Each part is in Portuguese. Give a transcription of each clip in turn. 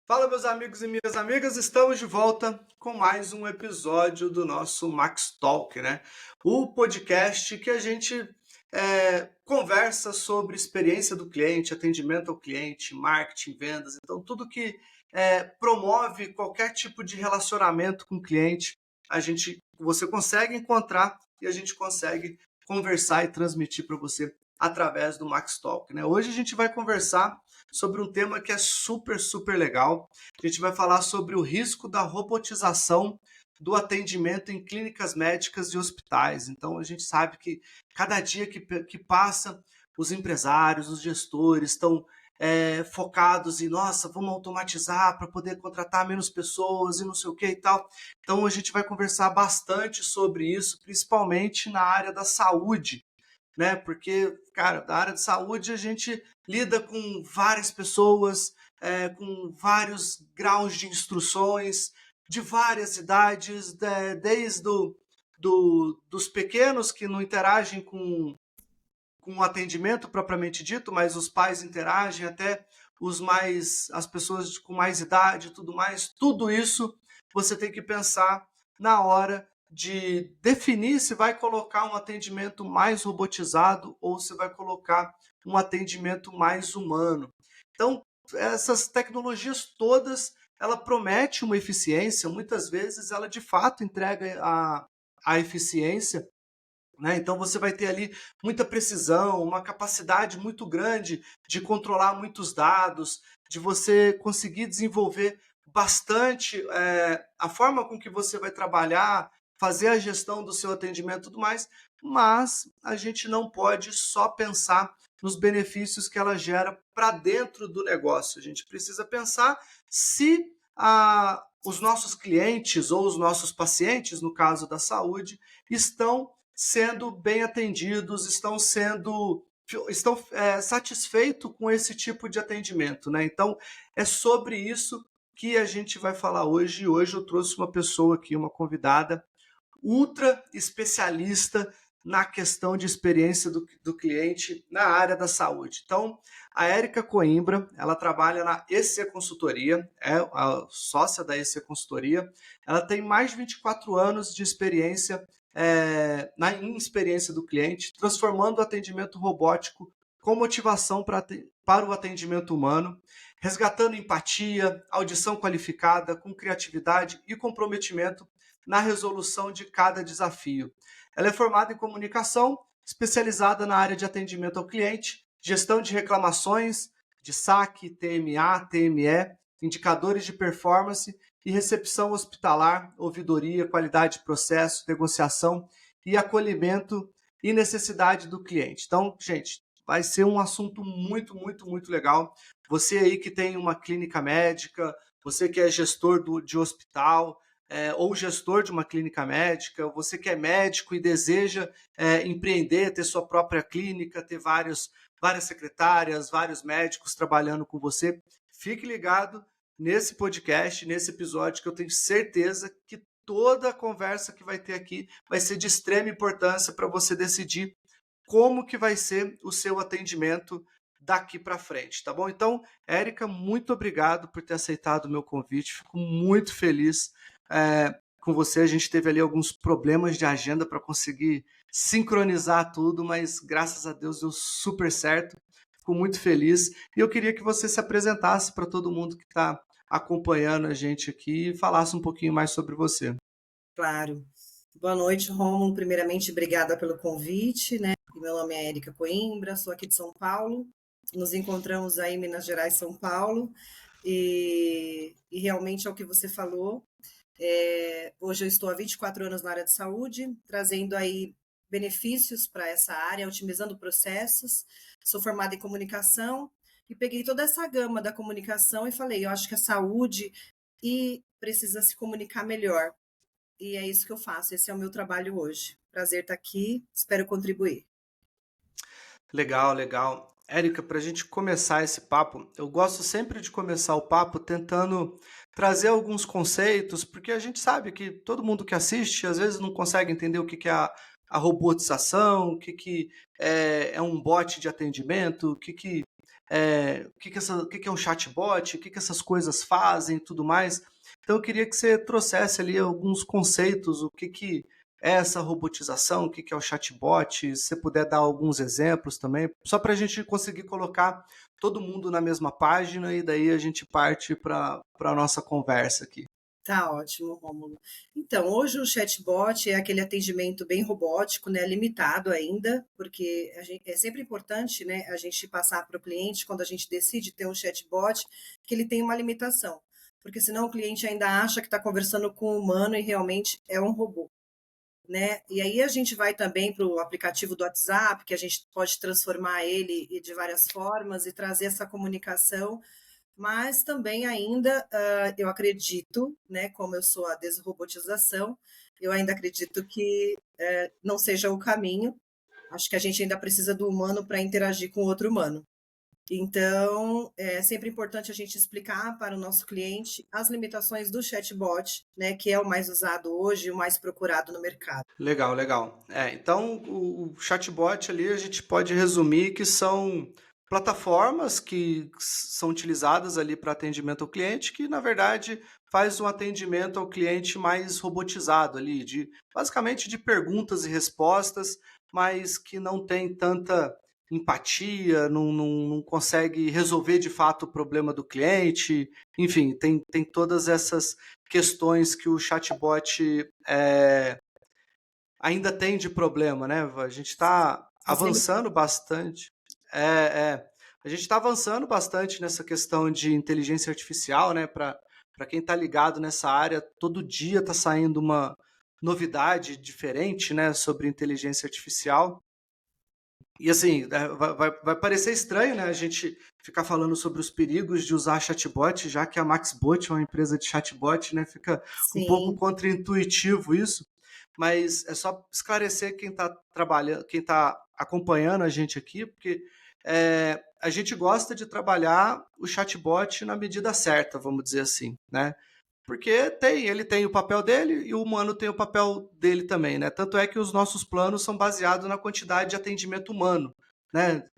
Fala, meus amigos e minhas amigas, estamos de volta com mais um episódio do nosso Max Talk, né? O podcast que a gente conversa sobre experiência do cliente, atendimento ao cliente, marketing, vendas, então tudo que promove qualquer tipo de relacionamento com o cliente, você consegue encontrar e a gente consegue conversar e transmitir para você através do Max Talk, né? Hoje a gente vai conversar sobre um tema que é super, super legal. A gente vai falar sobre o risco da robotização do atendimento em clínicas médicas e hospitais. Então, a gente sabe que cada dia que passa, os empresários, os gestores estão focados em, nossa, vamos automatizar para poder contratar menos pessoas e não sei o que e tal. Então, a gente vai conversar bastante sobre isso, principalmente na área da saúde, né? Porque, cara, da área de saúde a gente lida com várias pessoas, com vários graus de instruções, de várias idades, desde dos pequenos que não interagem com o atendimento propriamente dito, mas os pais interagem, até as pessoas com mais idade e tudo mais. Tudo isso você tem que pensar na hora de definir se vai colocar um atendimento mais robotizado ou se vai colocar um atendimento mais humano. Então, essas tecnologias todas, ela promete uma eficiência, muitas vezes ela de fato entrega a eficiência, né? Então você vai ter ali muita precisão, uma capacidade muito grande de controlar muitos dados, de você conseguir desenvolver bastante a forma com que você vai trabalhar, fazer a gestão do seu atendimento e tudo mais, mas a gente não pode só pensar nos benefícios que ela gera para dentro do negócio. A gente precisa pensar se os nossos clientes ou os nossos pacientes, no caso da saúde, estão sendo bem atendidos, estão satisfeitos com esse tipo de atendimento, né? Então, é sobre isso que a gente vai falar hoje. E hoje eu trouxe uma pessoa aqui, uma convidada ultra especialista na questão de experiência do cliente na área da saúde. Então, a Érica Coimbra, ela trabalha na EC Consultoria, é a sócia da EC Consultoria. Ela tem mais de 24 anos de experiência em experiência do cliente, transformando o atendimento robótico com motivação para o atendimento humano, resgatando empatia, audição qualificada, com criatividade e comprometimento na resolução de cada desafio. Ela é formada em comunicação, especializada na área de atendimento ao cliente, gestão de reclamações, de saque, TMA, TME, indicadores de performance e recepção hospitalar, ouvidoria, qualidade de processo, negociação e acolhimento e necessidade do cliente. Então, gente, vai ser um assunto muito, muito, muito legal. Você aí que tem uma clínica médica, você que é gestor de hospital, ou gestor de uma clínica médica, você que é médico e deseja empreender, ter sua própria clínica, ter várias secretárias, vários médicos trabalhando com você, fique ligado nesse podcast, nesse episódio, que eu tenho certeza que toda a conversa que vai ter aqui vai ser de extrema importância para você decidir como que vai ser o seu atendimento daqui para frente, tá bom? Então, Érica, muito obrigado por ter aceitado o meu convite, fico muito feliz com você. A gente teve ali alguns problemas de agenda para conseguir sincronizar tudo, mas graças a Deus deu super certo, fico muito feliz. E eu queria que você se apresentasse para todo mundo que está acompanhando a gente aqui e falasse um pouquinho mais sobre você. Claro. Boa noite, Rômulo. Primeiramente, obrigada pelo convite, né? Meu nome é Érica Coimbra, sou aqui de São Paulo. Nos encontramos aí em Minas Gerais, São Paulo, e realmente é o que você falou. Hoje eu estou há 24 anos na área de saúde, trazendo aí benefícios para essa área, otimizando processos. Sou formada em comunicação e peguei toda essa gama da comunicação e falei, eu acho que a saúde precisa se comunicar melhor. E é isso que eu faço, esse é o meu trabalho hoje. Prazer estar aqui, espero contribuir. Legal, legal. Érica, para a gente começar esse papo, eu gosto sempre de começar o papo tentando trazer alguns conceitos, porque a gente sabe que todo mundo que assiste às vezes não consegue entender o que é a robotização, o que é um bot de atendimento, o que o que que é um chatbot, o que que essas coisas fazem e tudo mais. Então eu queria que você trouxesse ali alguns conceitos, o que é essa robotização, o que que é o chatbot, se você puder dar alguns exemplos também, só para a gente conseguir colocar todo mundo na mesma página e daí a gente parte para a nossa conversa aqui. Tá ótimo, Rômulo. Então, hoje o chatbot é aquele atendimento bem robótico, né, limitado ainda, porque é sempre importante, né, a gente passar para o cliente, quando a gente decide ter um chatbot, que ele tem uma limitação, porque senão o cliente ainda acha que está conversando com um humano e realmente é um robô. Né? E aí a gente vai também para o aplicativo do WhatsApp, que a gente pode transformar ele de várias formas e trazer essa comunicação, mas também ainda eu acredito, né, como eu sou a desrobotização, eu ainda acredito que não seja o caminho. Acho que a gente ainda precisa do humano para interagir com o outro humano. Então, é sempre importante a gente explicar para o nosso cliente as limitações do chatbot, né, que é o mais usado hoje, o mais procurado no mercado. Legal, legal. Então o chatbot ali a gente pode resumir que são plataformas que são utilizadas ali para atendimento ao cliente, que na verdade faz um atendimento ao cliente mais robotizado ali, basicamente de perguntas e respostas, mas que não tem tanta empatia, não consegue resolver de fato o problema do cliente, enfim, tem todas essas questões que o chatbot ainda tem de problema, né? A gente está As avançando bastante. É, a gente está avançando bastante nessa questão de inteligência artificial, né? Para quem está ligado nessa área, todo dia está saindo uma novidade diferente, né? Sobre inteligência artificial. E assim, vai parecer estranho, né? A gente ficar falando sobre os perigos de usar chatbot, já que a Maxbot é uma empresa de chatbot, né? Fica um pouco Sim, contraintuitivo isso, mas é só esclarecer quem está trabalhando, quem está acompanhando a gente aqui, porque a gente gosta de trabalhar o chatbot na medida certa, vamos dizer assim, né? Porque ele tem o papel dele e o humano tem o papel dele também, né? Tanto é que os nossos planos são baseados na quantidade de atendimento humano, né?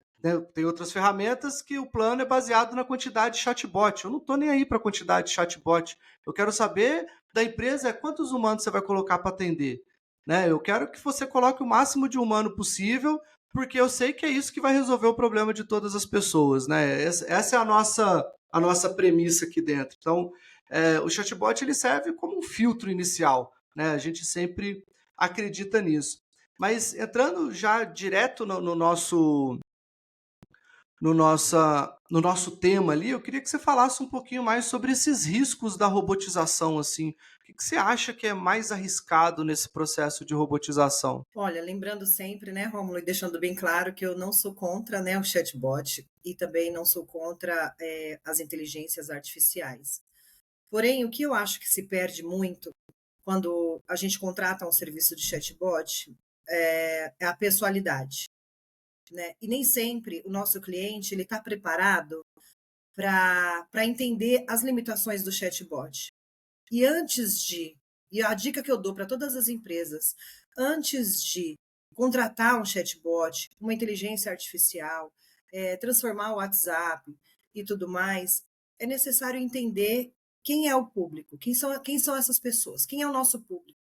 Tem outras ferramentas que o plano é baseado na quantidade de chatbot. Eu não estou nem aí para a quantidade de chatbot. Eu quero saber da empresa quantos humanos você vai colocar para atender, né? Eu quero que você coloque o máximo de humano possível, porque eu sei que é isso que vai resolver o problema de todas as pessoas, né? Essa é a nossa premissa aqui dentro. Então, o chatbot ele serve como um filtro inicial, né? A gente sempre acredita nisso. Mas entrando já direto no nosso tema ali, eu queria que você falasse um pouquinho mais sobre esses riscos da robotização, assim. O que você acha que é mais arriscado nesse processo de robotização? olha, lembrando sempre, né, Rômulo, e deixando bem claro que eu não sou contra, né, o chatbot e também não sou contra as inteligências artificiais. Porém, o que eu acho que se perde muito quando a gente contrata um serviço de chatbot é a pessoalidade, né? E nem sempre o nosso cliente ele está preparado para entender as limitações do chatbot. E antes de, e a dica que eu dou para todas as empresas, antes de contratar um chatbot, uma inteligência artificial, transformar o WhatsApp e tudo mais, é necessário entender quem é o público, quem são essas pessoas, quem é o nosso público,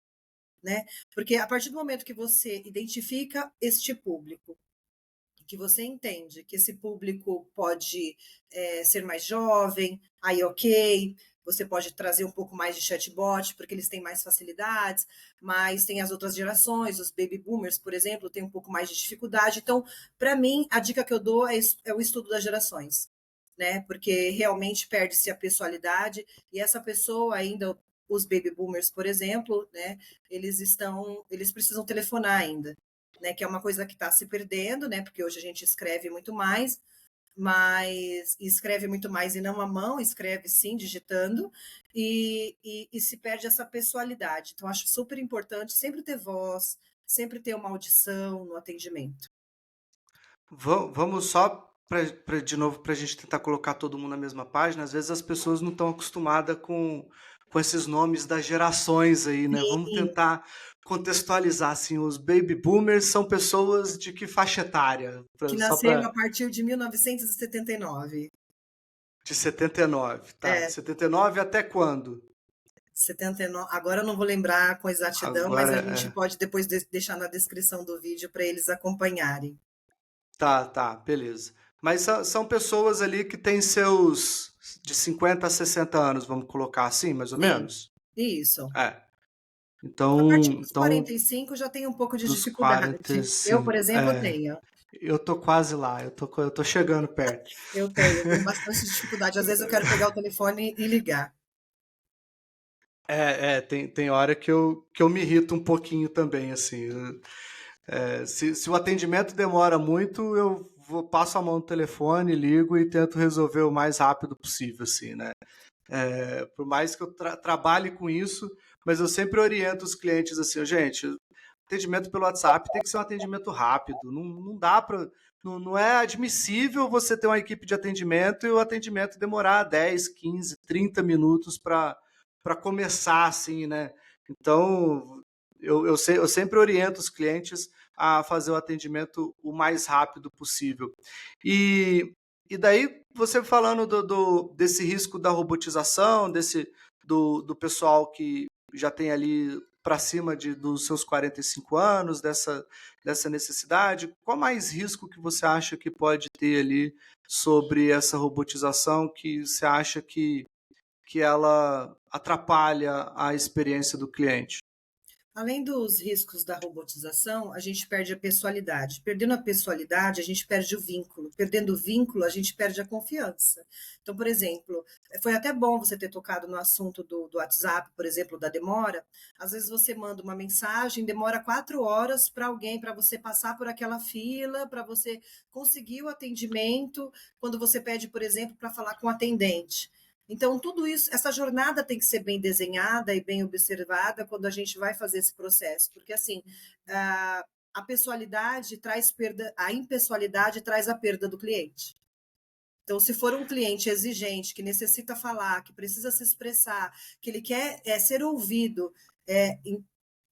né? Porque a partir do momento que você identifica este público, que você entende que esse público pode ser mais jovem, aí ok, você pode trazer um pouco mais de chatbot, porque eles têm mais facilidades, mas tem as outras gerações, os baby boomers, por exemplo, têm um pouco mais de dificuldade. Então, para mim, a dica que eu dou é o estudo das gerações, né? Porque realmente perde-se a pessoalidade e essa pessoa ainda, os baby boomers, por exemplo, né? Eles precisam telefonar ainda, né? Que é uma coisa que está se perdendo, né? Porque hoje a gente escreve muito mais, mas escreve muito mais e não à mão, escreve sim, digitando, e se perde essa pessoalidade. Então, acho super importante sempre ter voz, sempre ter uma audição no atendimento. Vamos só de novo para a gente tentar colocar todo mundo na mesma página. Às vezes as pessoas não estão acostumadas com com esses nomes das gerações aí, né? Vamos Sim, tentar contextualizar, assim, os baby boomers são pessoas de que faixa etária? que Só nasceram para a partir de 1979. de 79, tá? De É, 79 até quando? 79. Agora eu não vou lembrar com exatidão, mas Agora a gente pode depois deixar na descrição do vídeo para eles acompanharem. tá, beleza. Mas são pessoas ali que têm seus de 50 a 60 anos, vamos colocar assim, mais ou Sim, menos? isso. É. A partir Então, dos 45 já tem um pouco de dos dificuldade. Eu, por 45, exemplo, tenho. eu tô quase lá, eu tô chegando perto. Eu tenho bastante dificuldade. Às vezes eu quero pegar o telefone e ligar. Tem hora que eu me irrito um pouquinho também, assim. Se o atendimento demora muito, passo a mão no telefone, ligo e tento resolver o mais rápido possível, assim, né? Por mais que eu trabalhe com isso, mas eu sempre oriento os clientes assim, gente, atendimento pelo WhatsApp tem que ser um atendimento rápido, não dá para. Não é admissível você ter uma equipe de atendimento e o atendimento demorar 10, 15, 30 minutos para começar, assim, né? Então, eu sempre oriento os clientes a fazer o atendimento o mais rápido possível. E, e daí, você falando desse risco da robotização, do pessoal que já tem ali para cima dos seus 45 anos, dessa necessidade, qual mais risco que você acha que pode ter ali sobre essa robotização que você acha que ela atrapalha a experiência do cliente? Além dos riscos da robotização, a gente perde a pessoalidade. Perdendo a pessoalidade, a gente perde o vínculo. Perdendo o vínculo, a gente perde a confiança. Então, por exemplo, foi até bom você ter tocado no assunto do WhatsApp, por exemplo, da demora. Às vezes você manda uma mensagem, demora 4 horas para alguém, para você passar por aquela fila, para você conseguir o atendimento, quando você pede, por exemplo, para falar com o atendente. Então, tudo isso, essa jornada tem que ser bem desenhada e bem observada quando a gente vai fazer esse processo, porque assim, a pessoalidade traz perda, a impessoalidade traz a perda do cliente. Então, se for um cliente exigente, que necessita falar, que precisa se expressar, que ele quer ser ouvido, é,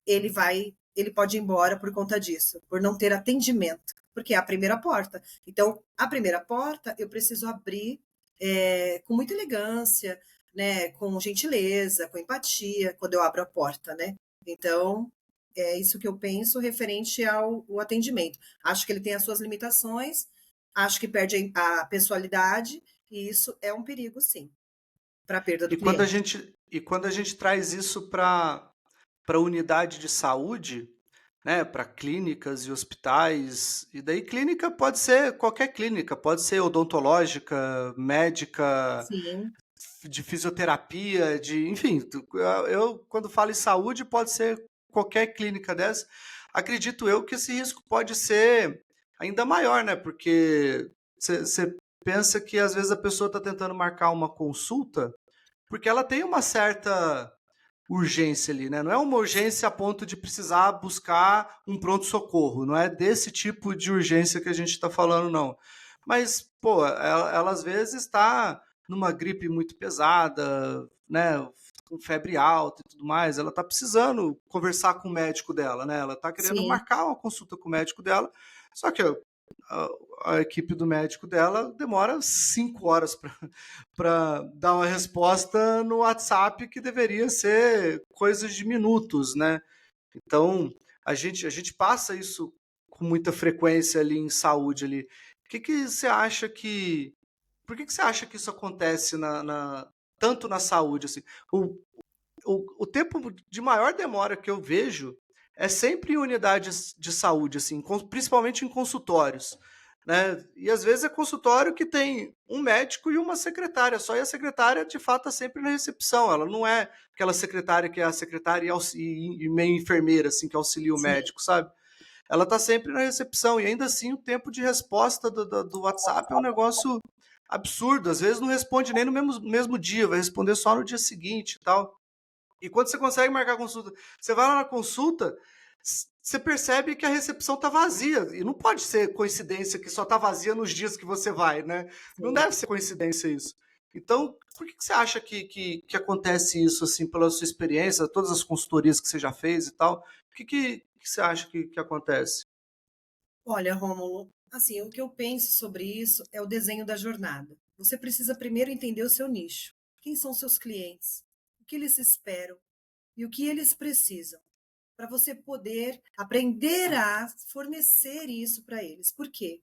ele pode ir embora por conta disso, por não ter atendimento, porque é a primeira porta. Então, a primeira porta eu preciso abrir com muita elegância, né, com gentileza, com empatia, quando eu abro a porta, né? Então, é isso que eu penso referente ao atendimento. Acho que ele tem as suas limitações, acho que perde a pessoalidade, e isso é um perigo, sim, para a perda do cliente. E quando a gente traz isso para unidade de saúde, né, para clínicas e hospitais, e daí clínica pode ser qualquer clínica, pode ser odontológica, médica, Sim, de fisioterapia, enfim, eu quando falo em saúde pode ser qualquer clínica dessa. Acredito eu que esse risco pode ser ainda maior, né? Porque você pensa que às vezes a pessoa está tentando marcar uma consulta porque ela tem uma certa urgência ali, né? Não é uma urgência a ponto de precisar buscar um pronto-socorro, não é desse tipo de urgência que a gente está falando, não. Mas, pô, ela às vezes está numa gripe muito pesada, né? Com febre alta e tudo mais, ela está precisando conversar com o médico dela, né? Ela está querendo sim, marcar uma consulta com o médico dela, só que a, a equipe do médico dela demora 5 horas para dar uma resposta no WhatsApp que deveria ser coisas de minutos, né? Então, a gente passa isso com muita frequência ali em saúde ali. Que você acha que... Por que você acha que isso acontece tanto na saúde assim? O, o tempo de maior demora que eu vejo é sempre em unidades de saúde, assim, principalmente em consultórios, né? E às vezes é consultório que tem um médico e uma secretária só, e a secretária de fato está sempre na recepção. Ela não é aquela secretária que é a secretária e meio enfermeira, assim, que auxilia o sim, médico, sabe? Ela está sempre na recepção, e ainda assim o tempo de resposta do WhatsApp é um negócio absurdo. Às vezes não responde nem no mesmo dia, vai responder só no dia seguinte e tal. E quando você consegue marcar a consulta, você vai lá na consulta, você percebe que a recepção está vazia. E não pode ser coincidência que só está vazia nos dias que você vai, né? Não sim. deve ser coincidência isso. Então, por que você acha que acontece isso, assim, pela sua experiência, todas as consultorias que você já fez e tal? Que você acha que acontece? Olha, Rômulo, assim, o que eu penso sobre isso é o desenho da jornada. Você precisa primeiro entender o seu nicho. Quem são seus clientes? O que eles esperam e o que eles precisam, para você poder aprender a fornecer isso para eles. Por quê?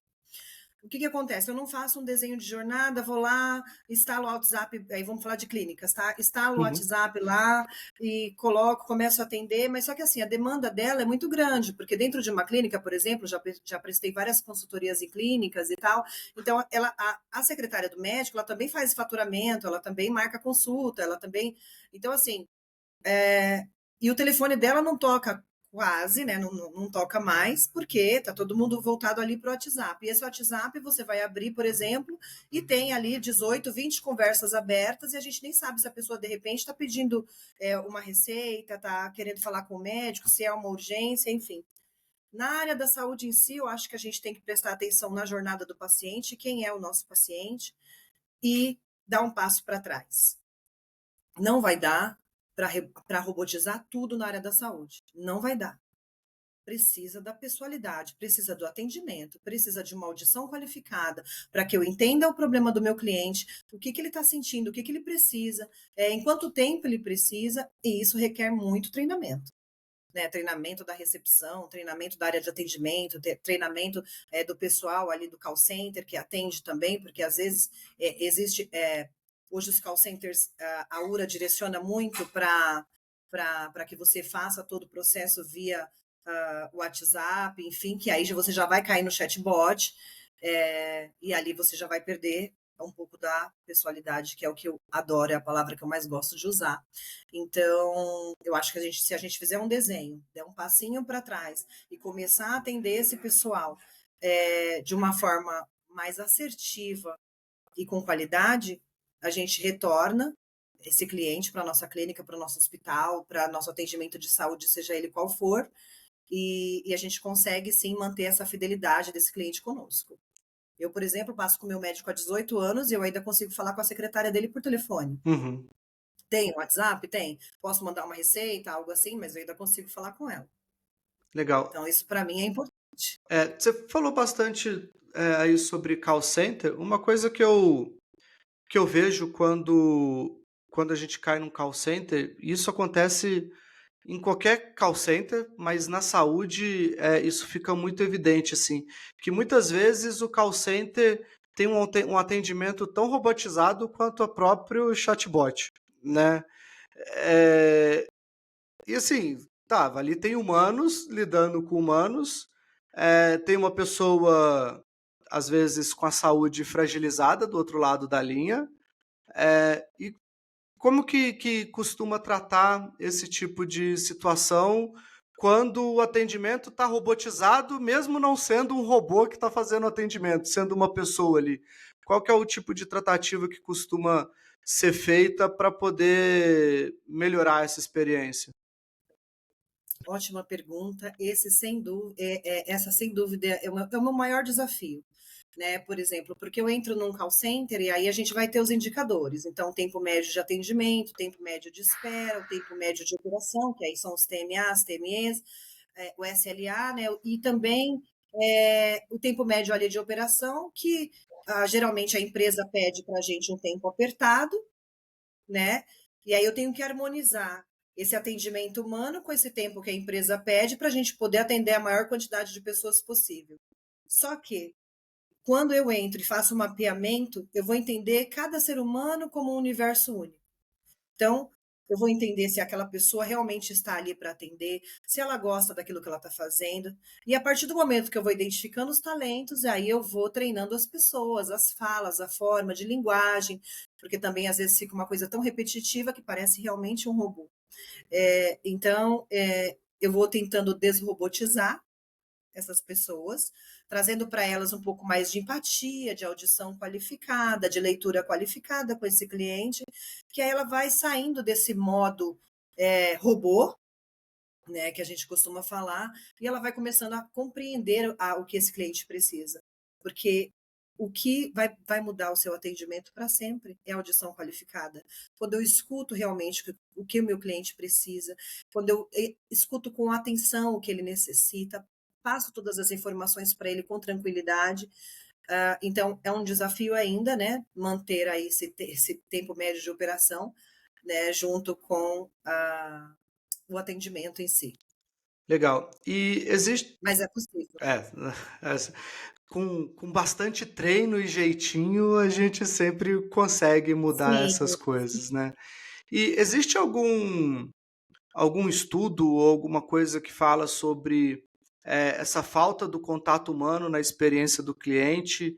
O que acontece? Eu não faço um desenho de jornada, vou lá, instalo o WhatsApp, aí vamos falar de clínicas, tá? Instalo o Uhum. WhatsApp lá e coloco, começo a atender, mas só que assim, a demanda dela é muito grande, porque dentro de uma clínica, por exemplo, já prestei várias consultorias em clínicas e tal, então a secretária do médico, ela também faz faturamento, ela também marca consulta, ela também, então assim, e o telefone dela não toca quase, né? Não toca mais, porque tá todo mundo voltado ali para o WhatsApp. E esse WhatsApp você vai abrir, por exemplo, e tem ali 18, 20 conversas abertas, e a gente nem sabe se a pessoa de repente está pedindo uma receita, está querendo falar com o médico, se é uma urgência, enfim. Na área da saúde em si, eu acho que a gente tem que prestar atenção na jornada do paciente, quem é o nosso paciente, e dar um passo para trás. Não vai dar para robotizar tudo na área da saúde. Não vai dar. Precisa da pessoalidade, precisa do atendimento, precisa de uma audição qualificada para que eu entenda o problema do meu cliente, o que, que ele está sentindo, o que, que ele precisa, em quanto tempo ele precisa, e isso requer muito treinamento. Né, treinamento da recepção, treinamento da área de atendimento, treinamento do pessoal ali do call center que atende também, porque às vezes existe hoje os call centers, a URA direciona muito para que você faça todo o processo via WhatsApp, enfim, que aí você já vai cair no chatbot, e ali você já vai perder um pouco da pessoalidade, que é o que eu adoro, é a palavra que eu mais gosto de usar. Então, eu acho que se a gente fizer um desenho, der um passinho para trás e começar a atender esse pessoal de uma forma mais assertiva e com qualidade, a gente retorna esse cliente para a nossa clínica, para o nosso hospital, para nosso atendimento de saúde, seja ele qual for, e a gente consegue sim manter essa fidelidade desse cliente conosco. Eu, por exemplo, passo com o meu médico há 18 anos e eu ainda consigo falar com a secretária dele por telefone. Uhum. Tem WhatsApp? Tem. Posso mandar uma receita, algo assim, mas eu ainda consigo falar com ela. Legal. Então, isso para mim é importante. Você falou bastante aí sobre call center. Uma coisa que eu vejo quando a gente cai num call center, isso acontece em qualquer call center, mas na saúde isso fica muito evidente, assim, que muitas vezes o call center tem um atendimento tão robotizado quanto o próprio chatbot, né? É, e assim, tá, ali tem humanos lidando com humanos, tem uma pessoa, às vezes, com a saúde fragilizada do outro lado da linha, e como que costuma tratar esse tipo de situação quando o atendimento está robotizado, mesmo não sendo um robô que está fazendo o atendimento, sendo uma pessoa ali? Qual que é o tipo de tratativa que costuma ser feita para poder melhorar essa experiência? Ótima pergunta. Essa sem dúvida é o meu maior desafio. Né? Por exemplo, porque eu entro num call center e aí a gente vai ter os indicadores. Então, tempo médio de atendimento, tempo médio de espera, o tempo médio de operação, que aí são os TMAs, TMEs, o SLA, né? E também o tempo médio ali de operação, que geralmente a empresa pede para a gente um tempo apertado, né? E aí eu tenho que harmonizar esse atendimento humano com esse tempo que a empresa pede para a gente poder atender a maior quantidade de pessoas possível. Só que quando eu entro e faço um mapeamento, eu vou entender cada ser humano como um universo único. Então, eu vou entender se aquela pessoa realmente está ali para atender, se ela gosta daquilo que ela está fazendo. E a partir do momento que eu vou identificando os talentos, aí eu vou treinando as pessoas, as falas, a forma de linguagem, porque também às vezes fica uma coisa tão repetitiva que parece realmente um robô. Então, eu vou tentando desrobotizar essas pessoas, trazendo para elas um pouco mais de empatia, de audição qualificada, de leitura qualificada com esse cliente, que aí ela vai saindo desse modo robô, né, que a gente costuma falar, e ela vai começando a compreender o que esse cliente precisa. Porque o que vai mudar o seu atendimento para sempre é a audição qualificada. Quando eu escuto realmente o que o meu cliente precisa, quando eu escuto com atenção o que ele necessita, passo todas as informações para ele com tranquilidade. Então, é um desafio ainda, né, manter aí esse tempo médio de operação, né, junto com o atendimento em si. Legal. E existe. Mas é possível. É, essa- com bastante treino e jeitinho, a gente sempre consegue mudar Sim, essas coisas, né? E existe algum estudo ou alguma coisa que fala sobre essa falta do contato humano na experiência do cliente,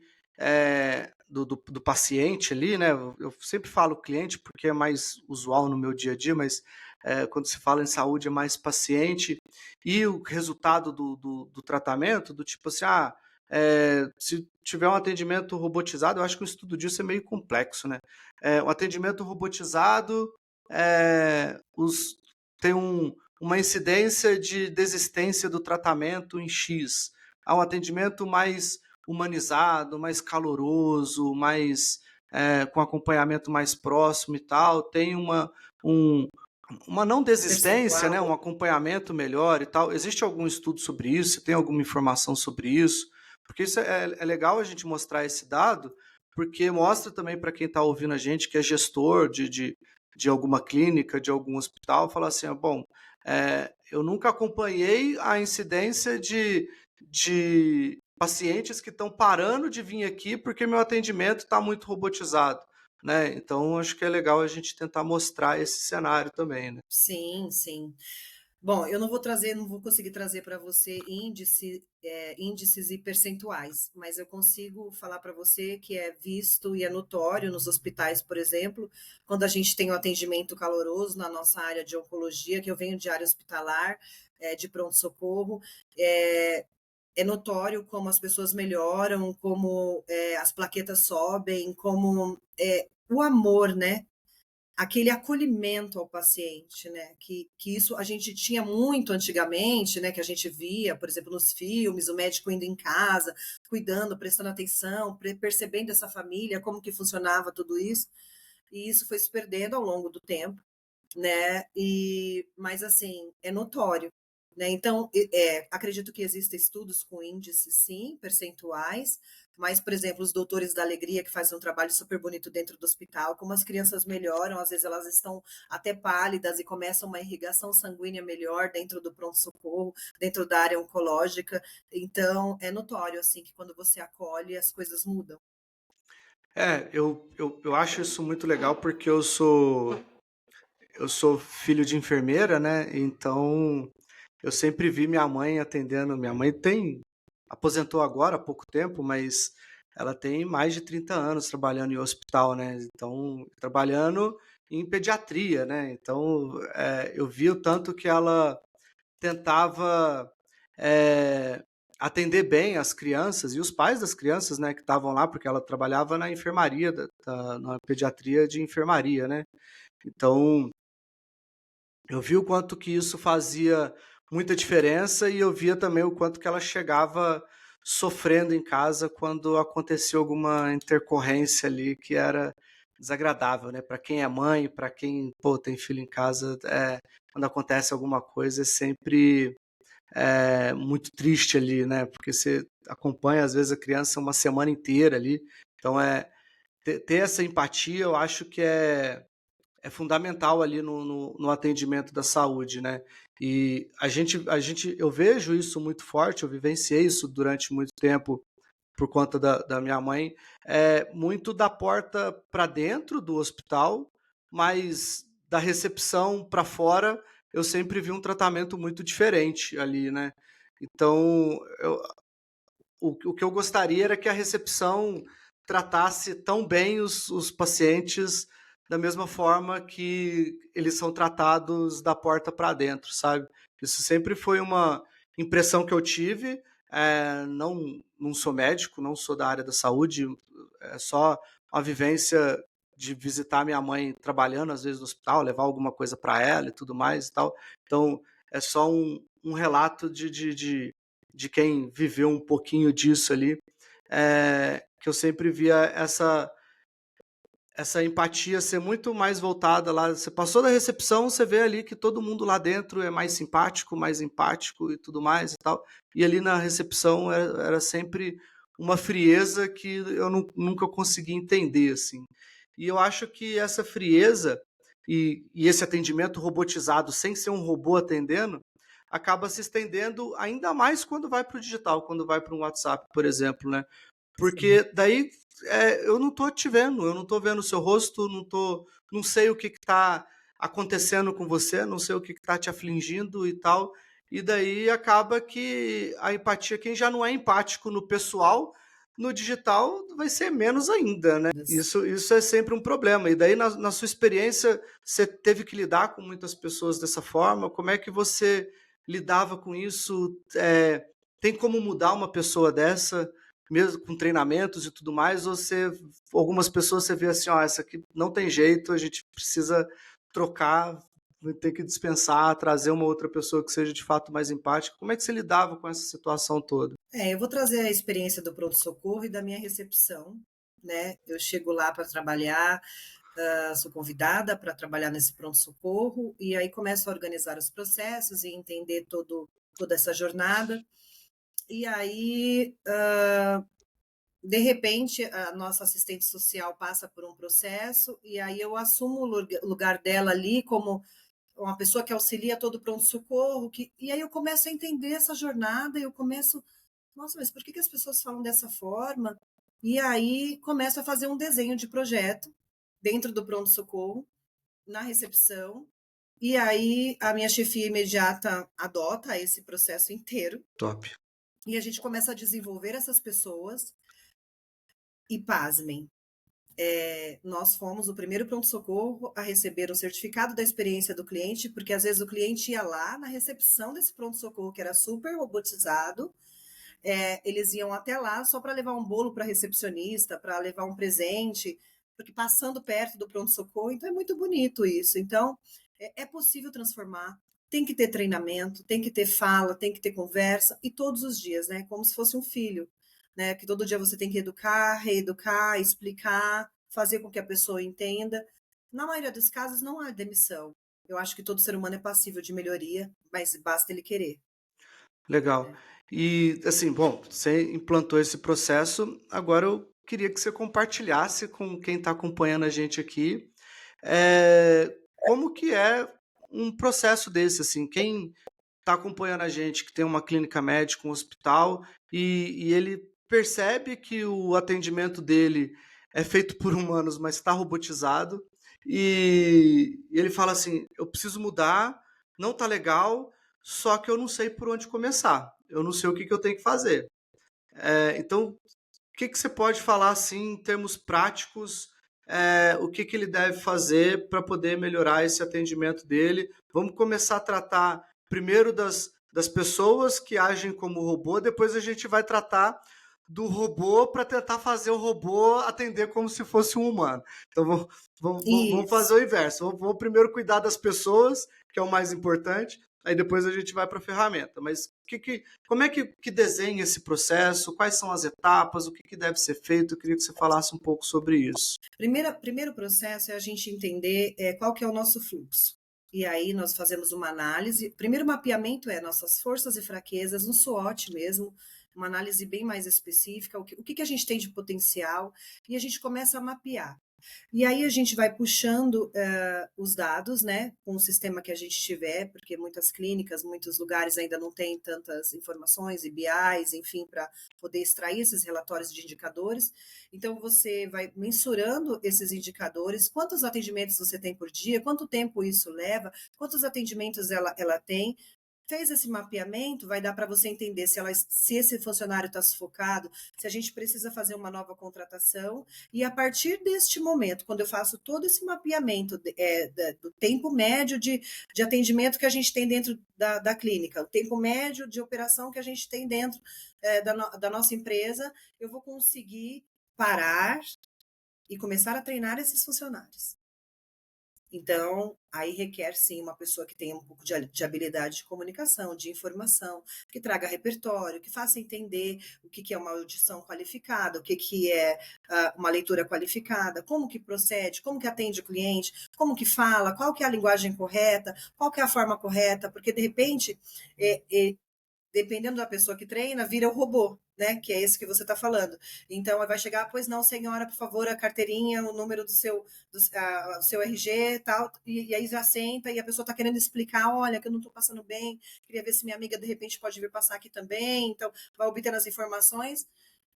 do paciente ali, né? Eu sempre falo cliente porque é mais usual no meu dia a dia, mas quando se fala em saúde é mais paciente, e o resultado do tratamento, do tipo assim, se tiver um atendimento robotizado, eu acho que o estudo disso é meio complexo, né? Um atendimento robotizado, os tem uma incidência de desistência do tratamento em X. Há um atendimento mais humanizado, mais caloroso, mais com acompanhamento mais próximo e tal. Tem um, uma não desistência, né? percentual. Um acompanhamento melhor e tal. Existe algum estudo sobre isso? Tem alguma informação sobre isso? Porque isso é legal a gente mostrar esse dado, porque mostra também para quem está ouvindo a gente, que é gestor de alguma clínica, de algum hospital, falar assim, bom, eu nunca acompanhei a incidência de pacientes que estão parando de vir aqui porque meu atendimento está muito robotizado, né? Então, acho que é legal a gente tentar mostrar esse cenário também, né? Sim, sim. Bom, eu não vou conseguir trazer para você índices e percentuais, mas eu consigo falar para você que é visto e é notório nos hospitais, por exemplo, quando a gente tem o atendimento caloroso na nossa área de oncologia, que eu venho de área hospitalar, de pronto-socorro, é, é notório como as pessoas melhoram, como as plaquetas sobem, como o amor, né? Aquele acolhimento ao paciente, né? Que isso a gente tinha muito antigamente, né? Que a gente via, por exemplo, nos filmes, o médico indo em casa, cuidando, prestando atenção, percebendo essa família, como que funcionava tudo isso. E isso foi se perdendo ao longo do tempo, né? Mas assim, é notório, né? Então, acredito que existem estudos com índices, sim, percentuais, mas, por exemplo, os doutores da alegria que fazem um trabalho super bonito dentro do hospital, como as crianças melhoram, às vezes elas estão até pálidas e começam uma irrigação sanguínea melhor dentro do pronto-socorro, dentro da área oncológica. Então, é notório, assim, que quando você acolhe, as coisas mudam. Eu acho isso muito legal porque eu sou filho de enfermeira, né? Então eu sempre vi minha mãe atendendo. Minha mãe aposentou agora há pouco tempo, mas ela tem mais de 30 anos trabalhando em hospital, né? Então, trabalhando em pediatria, né? Então, eu vi o tanto que ela tentava é, atender bem as crianças e os pais das crianças, né, que estavam lá, porque ela trabalhava na enfermaria, na pediatria de enfermaria, né? Então, eu vi o quanto que isso fazia muita diferença e eu via também o quanto que ela chegava sofrendo em casa quando acontecia alguma intercorrência ali que era desagradável, né? Para quem é mãe, para quem, pô, tem filho em casa, quando acontece alguma coisa é sempre muito triste ali, né? Porque você acompanha às vezes a criança uma semana inteira ali, então ter essa empatia, eu acho que é fundamental ali no atendimento da saúde, né? E eu vejo isso muito forte, eu vivenciei isso durante muito tempo por conta da minha mãe, muito da porta para dentro do hospital, mas da recepção para fora, eu sempre vi um tratamento muito diferente ali, né? Então, o que eu gostaria era que a recepção tratasse tão bem os pacientes da mesma forma que eles são tratados da porta para dentro, sabe? Isso sempre foi uma impressão que eu tive. Não sou médico, não sou da área da saúde, é só uma vivência de visitar minha mãe trabalhando, às vezes, no hospital, levar alguma coisa para ela e tudo mais e tal. Então, é só um relato de quem viveu um pouquinho disso ali, que eu sempre via essa empatia ser muito mais voltada lá. Você passou da recepção, você vê ali que todo mundo lá dentro é mais simpático, mais empático e tudo mais e tal. E ali na recepção era sempre uma frieza que eu nunca consegui entender, assim. E eu acho que essa frieza e esse atendimento robotizado, sem ser um robô atendendo, acaba se estendendo ainda mais quando vai para o digital, quando vai para um WhatsApp, por exemplo, né? Sim. Porque daí eu não tô te vendo, eu não tô vendo o seu rosto, não sei o que está acontecendo com você, não sei o que está te afligindo e tal. E daí acaba que a empatia, quem já não é empático no pessoal, no digital vai ser menos ainda, né? Isso é sempre um problema. E daí, na sua experiência, você teve que lidar com muitas pessoas dessa forma? Como é que você lidava com isso? Tem como mudar uma pessoa dessa? Mesmo com treinamentos e tudo mais, ou algumas pessoas você vê assim, ó, essa aqui não tem jeito, a gente precisa trocar, vai ter que dispensar, trazer uma outra pessoa que seja de fato mais empática. Como é que você lidava com essa situação toda? Eu vou trazer a experiência do pronto-socorro e da minha recepção, né? Eu chego lá para trabalhar, sou convidada para trabalhar nesse pronto-socorro, e aí começo a organizar os processos e entender toda essa jornada. E aí, de repente, a nossa assistente social passa por um processo, e aí eu assumo o lugar dela ali como uma pessoa que auxilia todo o pronto-socorro, e aí eu começo a entender essa jornada, e eu começo, nossa, mas por que as pessoas falam dessa forma? E aí começo a fazer um desenho de projeto dentro do pronto-socorro, na recepção, e aí a minha chefia imediata adota esse processo inteiro, Top. e a gente começa a desenvolver essas pessoas, e pasmem, nós fomos o primeiro pronto-socorro a receber o certificado da experiência do cliente, porque às vezes o cliente ia lá na recepção desse pronto-socorro, que era super robotizado, eles iam até lá só para levar um bolo para a recepcionista, para levar um presente, porque passando perto do pronto-socorro, então é muito bonito isso. Então, é possível transformar, tem que ter treinamento, tem que ter fala, tem que ter conversa, e todos os dias, né? Como se fosse um filho, né? Que todo dia você tem que educar, reeducar, explicar, fazer com que a pessoa entenda. Na maioria dos casos, não há demissão. Eu acho que todo ser humano é passível de melhoria, mas basta ele querer, Legal. né? E assim, bom, você implantou esse processo, agora eu queria que você compartilhasse com quem está acompanhando a gente aqui, como que é um processo desse, assim, quem está acompanhando a gente, que tem uma clínica médica, um hospital, e ele percebe que o atendimento dele é feito por humanos, mas está robotizado, e ele fala assim: eu preciso mudar, não está legal, só que eu não sei por onde começar, eu não sei o que, que eu tenho que fazer. Então, o que, que você pode falar assim, em termos práticos, o que, que ele deve fazer para poder melhorar esse atendimento dele? Vamos começar a tratar primeiro das pessoas que agem como robô, depois a gente vai tratar do robô para tentar fazer o robô atender como se fosse um humano. Então vamos fazer Isso. o inverso. Vamos primeiro cuidar das pessoas, que é o mais importante, aí depois a gente vai para a ferramenta. Mas como é que desenha esse processo? Quais são as etapas? O que deve ser feito? Eu queria que você falasse um pouco sobre isso. Primeiro processo é a gente entender qual que é o nosso fluxo. E aí nós fazemos uma análise. Primeiro mapeamento é nossas forças e fraquezas, um SWOT mesmo, uma análise bem mais específica, o que a gente tem de potencial, e a gente começa a mapear. E aí a gente vai puxando os dados, né, com o sistema que a gente tiver, porque muitas clínicas, muitos lugares ainda não têm tantas informações e BIs, enfim, para poder extrair esses relatórios de indicadores. Então você vai mensurando esses indicadores, quantos atendimentos você tem por dia, quanto tempo isso leva, quantos atendimentos ela tem. Fez esse mapeamento, vai dar para você entender se esse funcionário está sufocado, se a gente precisa fazer uma nova contratação, e a partir deste momento, quando eu faço todo esse mapeamento do tempo médio de atendimento que a gente tem dentro da clínica, o tempo médio de operação que a gente tem dentro da nossa empresa, eu vou conseguir parar e começar a treinar esses funcionários. Então, aí requer sim uma pessoa que tenha um pouco de habilidade de comunicação, de informação, que traga repertório, que faça entender o que é uma audição qualificada, o que é uma leitura qualificada, como que procede, como que atende o cliente, como que fala, qual que é a linguagem correta, qual que é a forma correta, porque de repente dependendo da pessoa que treina, vira o robô, né? Que é esse que você está falando. Então, vai chegar, pois não, senhora, por favor, a carteirinha, o número do seu RG tal, e aí já senta e a pessoa está querendo explicar, olha, que eu não estou passando bem, queria ver se minha amiga de repente pode vir passar aqui também, então vai obtendo as informações.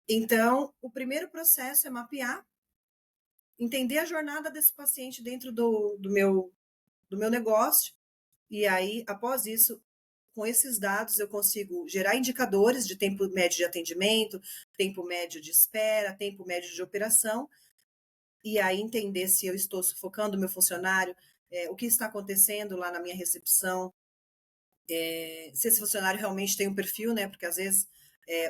Então, o primeiro processo é mapear, entender a jornada desse paciente dentro do meu negócio, e aí, após isso, com esses dados, eu consigo gerar indicadores de tempo médio de atendimento, tempo médio de espera, tempo médio de operação, e aí entender se eu estou sufocando o meu funcionário, o que está acontecendo lá na minha recepção, se esse funcionário realmente tem um perfil, né? Porque às vezes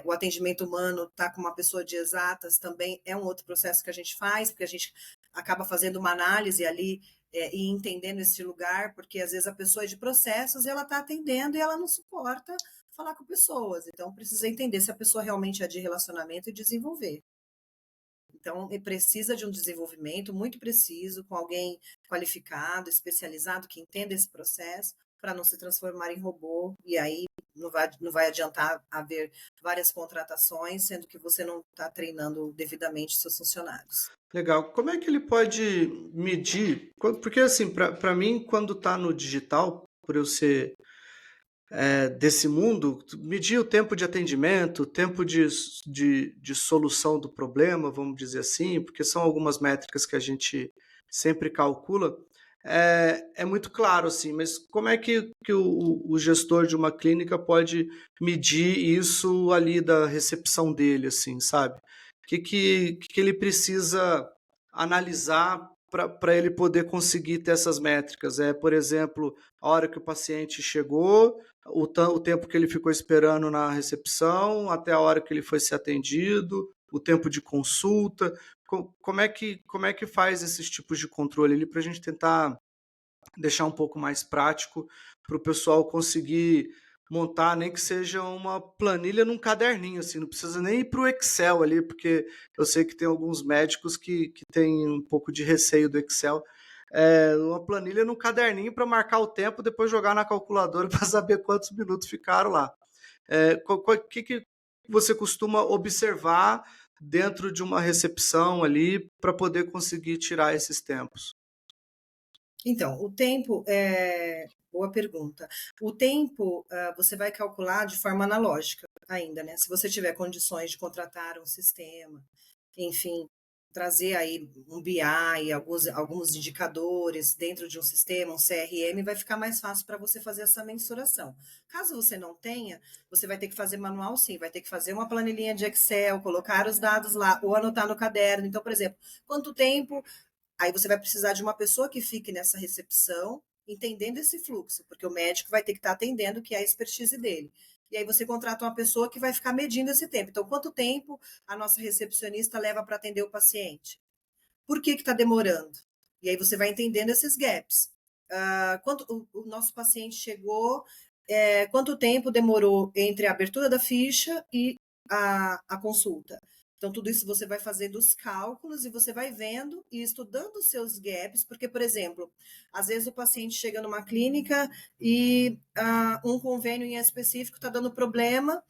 o atendimento humano está com uma pessoa de exatas, também é um outro processo que a gente faz, porque a gente acaba fazendo uma análise ali e entendendo esse lugar, porque às vezes a pessoa é de processos e ela está atendendo e ela não suporta falar com pessoas. Então, precisa entender se a pessoa realmente é de relacionamento e desenvolver. Então, precisa de um desenvolvimento muito preciso, com alguém qualificado, especializado, que entenda esse processo, para não se transformar em robô, e aí não vai adiantar haver várias contratações, sendo que você não está treinando devidamente seus funcionários. Legal. Como é que ele pode medir? Porque, assim, para mim, quando está no digital, por eu ser desse mundo, medir o tempo de atendimento, o tempo de solução do problema, vamos dizer assim, porque são algumas métricas que a gente sempre calcula, é muito claro, assim, mas como é que o gestor de uma clínica pode medir isso ali da recepção dele, assim, sabe? Que ele precisa analisar para ele poder conseguir ter essas métricas? Por exemplo, a hora que o paciente chegou, o tempo que ele ficou esperando na recepção, até a hora que ele foi ser atendido, o tempo de consulta. Como é que faz esses tipos de controle ali para a gente tentar deixar um pouco mais prático para o pessoal conseguir montar, nem que seja uma planilha num caderninho, assim, não precisa nem ir para o Excel ali, porque eu sei que tem alguns médicos que têm um pouco de receio do Excel. Uma planilha num caderninho para marcar o tempo, depois jogar na calculadora para saber quantos minutos ficaram lá. O que você costuma observar dentro de uma recepção ali para poder conseguir tirar esses tempos? Então, o tempo boa pergunta. O tempo, você vai calcular de forma analógica ainda, né? Se você tiver condições de contratar um sistema, enfim, trazer aí um BI, alguns indicadores dentro de um sistema, um CRM, vai ficar mais fácil para você fazer essa mensuração. Caso você não tenha, você vai ter que fazer manual, sim, vai ter que fazer uma planilhinha de Excel, colocar os dados lá, ou anotar no caderno. Então, por exemplo, quanto tempo. Aí você vai precisar de uma pessoa que fique nessa recepção, entendendo esse fluxo, porque o médico vai ter que estar atendendo, que é a expertise dele. E aí você contrata uma pessoa que vai ficar medindo esse tempo. Então, quanto tempo a nossa recepcionista leva para atender o paciente? Por que está demorando? E aí você vai entendendo esses gaps. Quanto o nosso paciente chegou, quanto tempo demorou entre a abertura da ficha e a consulta? Então, tudo isso você vai fazendo os cálculos e você vai vendo e estudando os seus gaps, porque, por exemplo, às vezes o paciente chega numa clínica e um convênio em específico está dando problema,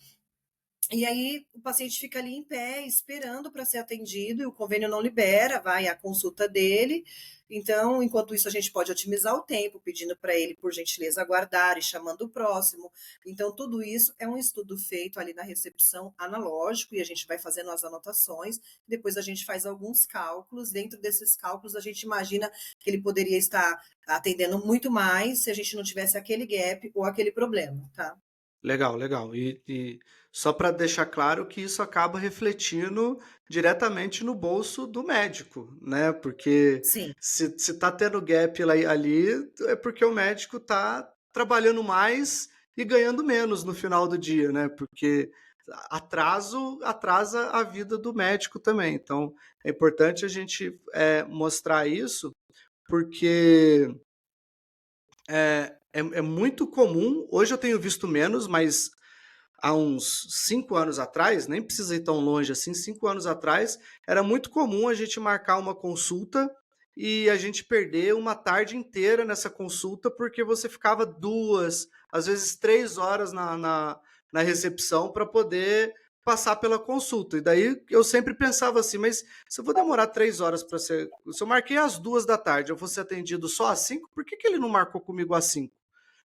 e aí o paciente fica ali em pé, esperando para ser atendido, e o convênio não libera, vai à consulta dele. Então, enquanto isso, a gente pode otimizar o tempo, pedindo para ele, por gentileza, aguardar e chamando o próximo. Então, tudo isso é um estudo feito ali na recepção analógico, e a gente vai fazendo as anotações, depois a gente faz alguns cálculos. Dentro desses cálculos, a gente imagina que ele poderia estar atendendo muito mais se a gente não tivesse aquele gap ou aquele problema, tá? Legal, legal. E só para deixar claro que isso acaba refletindo diretamente no bolso do médico, né? Porque Sim. se está tendo gap ali, é porque o médico está trabalhando mais e ganhando menos no final do dia, né? Porque atrasa a vida do médico também. Então, é importante a gente mostrar isso porque é muito comum, hoje eu tenho visto menos, mas há uns 5 anos atrás, nem precisa ir tão longe assim, 5 anos atrás, era muito comum a gente marcar uma consulta e a gente perder uma tarde inteira nessa consulta porque você ficava 2, às vezes 3 horas na recepção para poder passar pela consulta. E daí eu sempre pensava assim, mas se eu vou demorar 3 horas para ser. Se eu marquei às 2 da tarde, eu vou ser atendido só às 5, por que ele não marcou comigo às 5?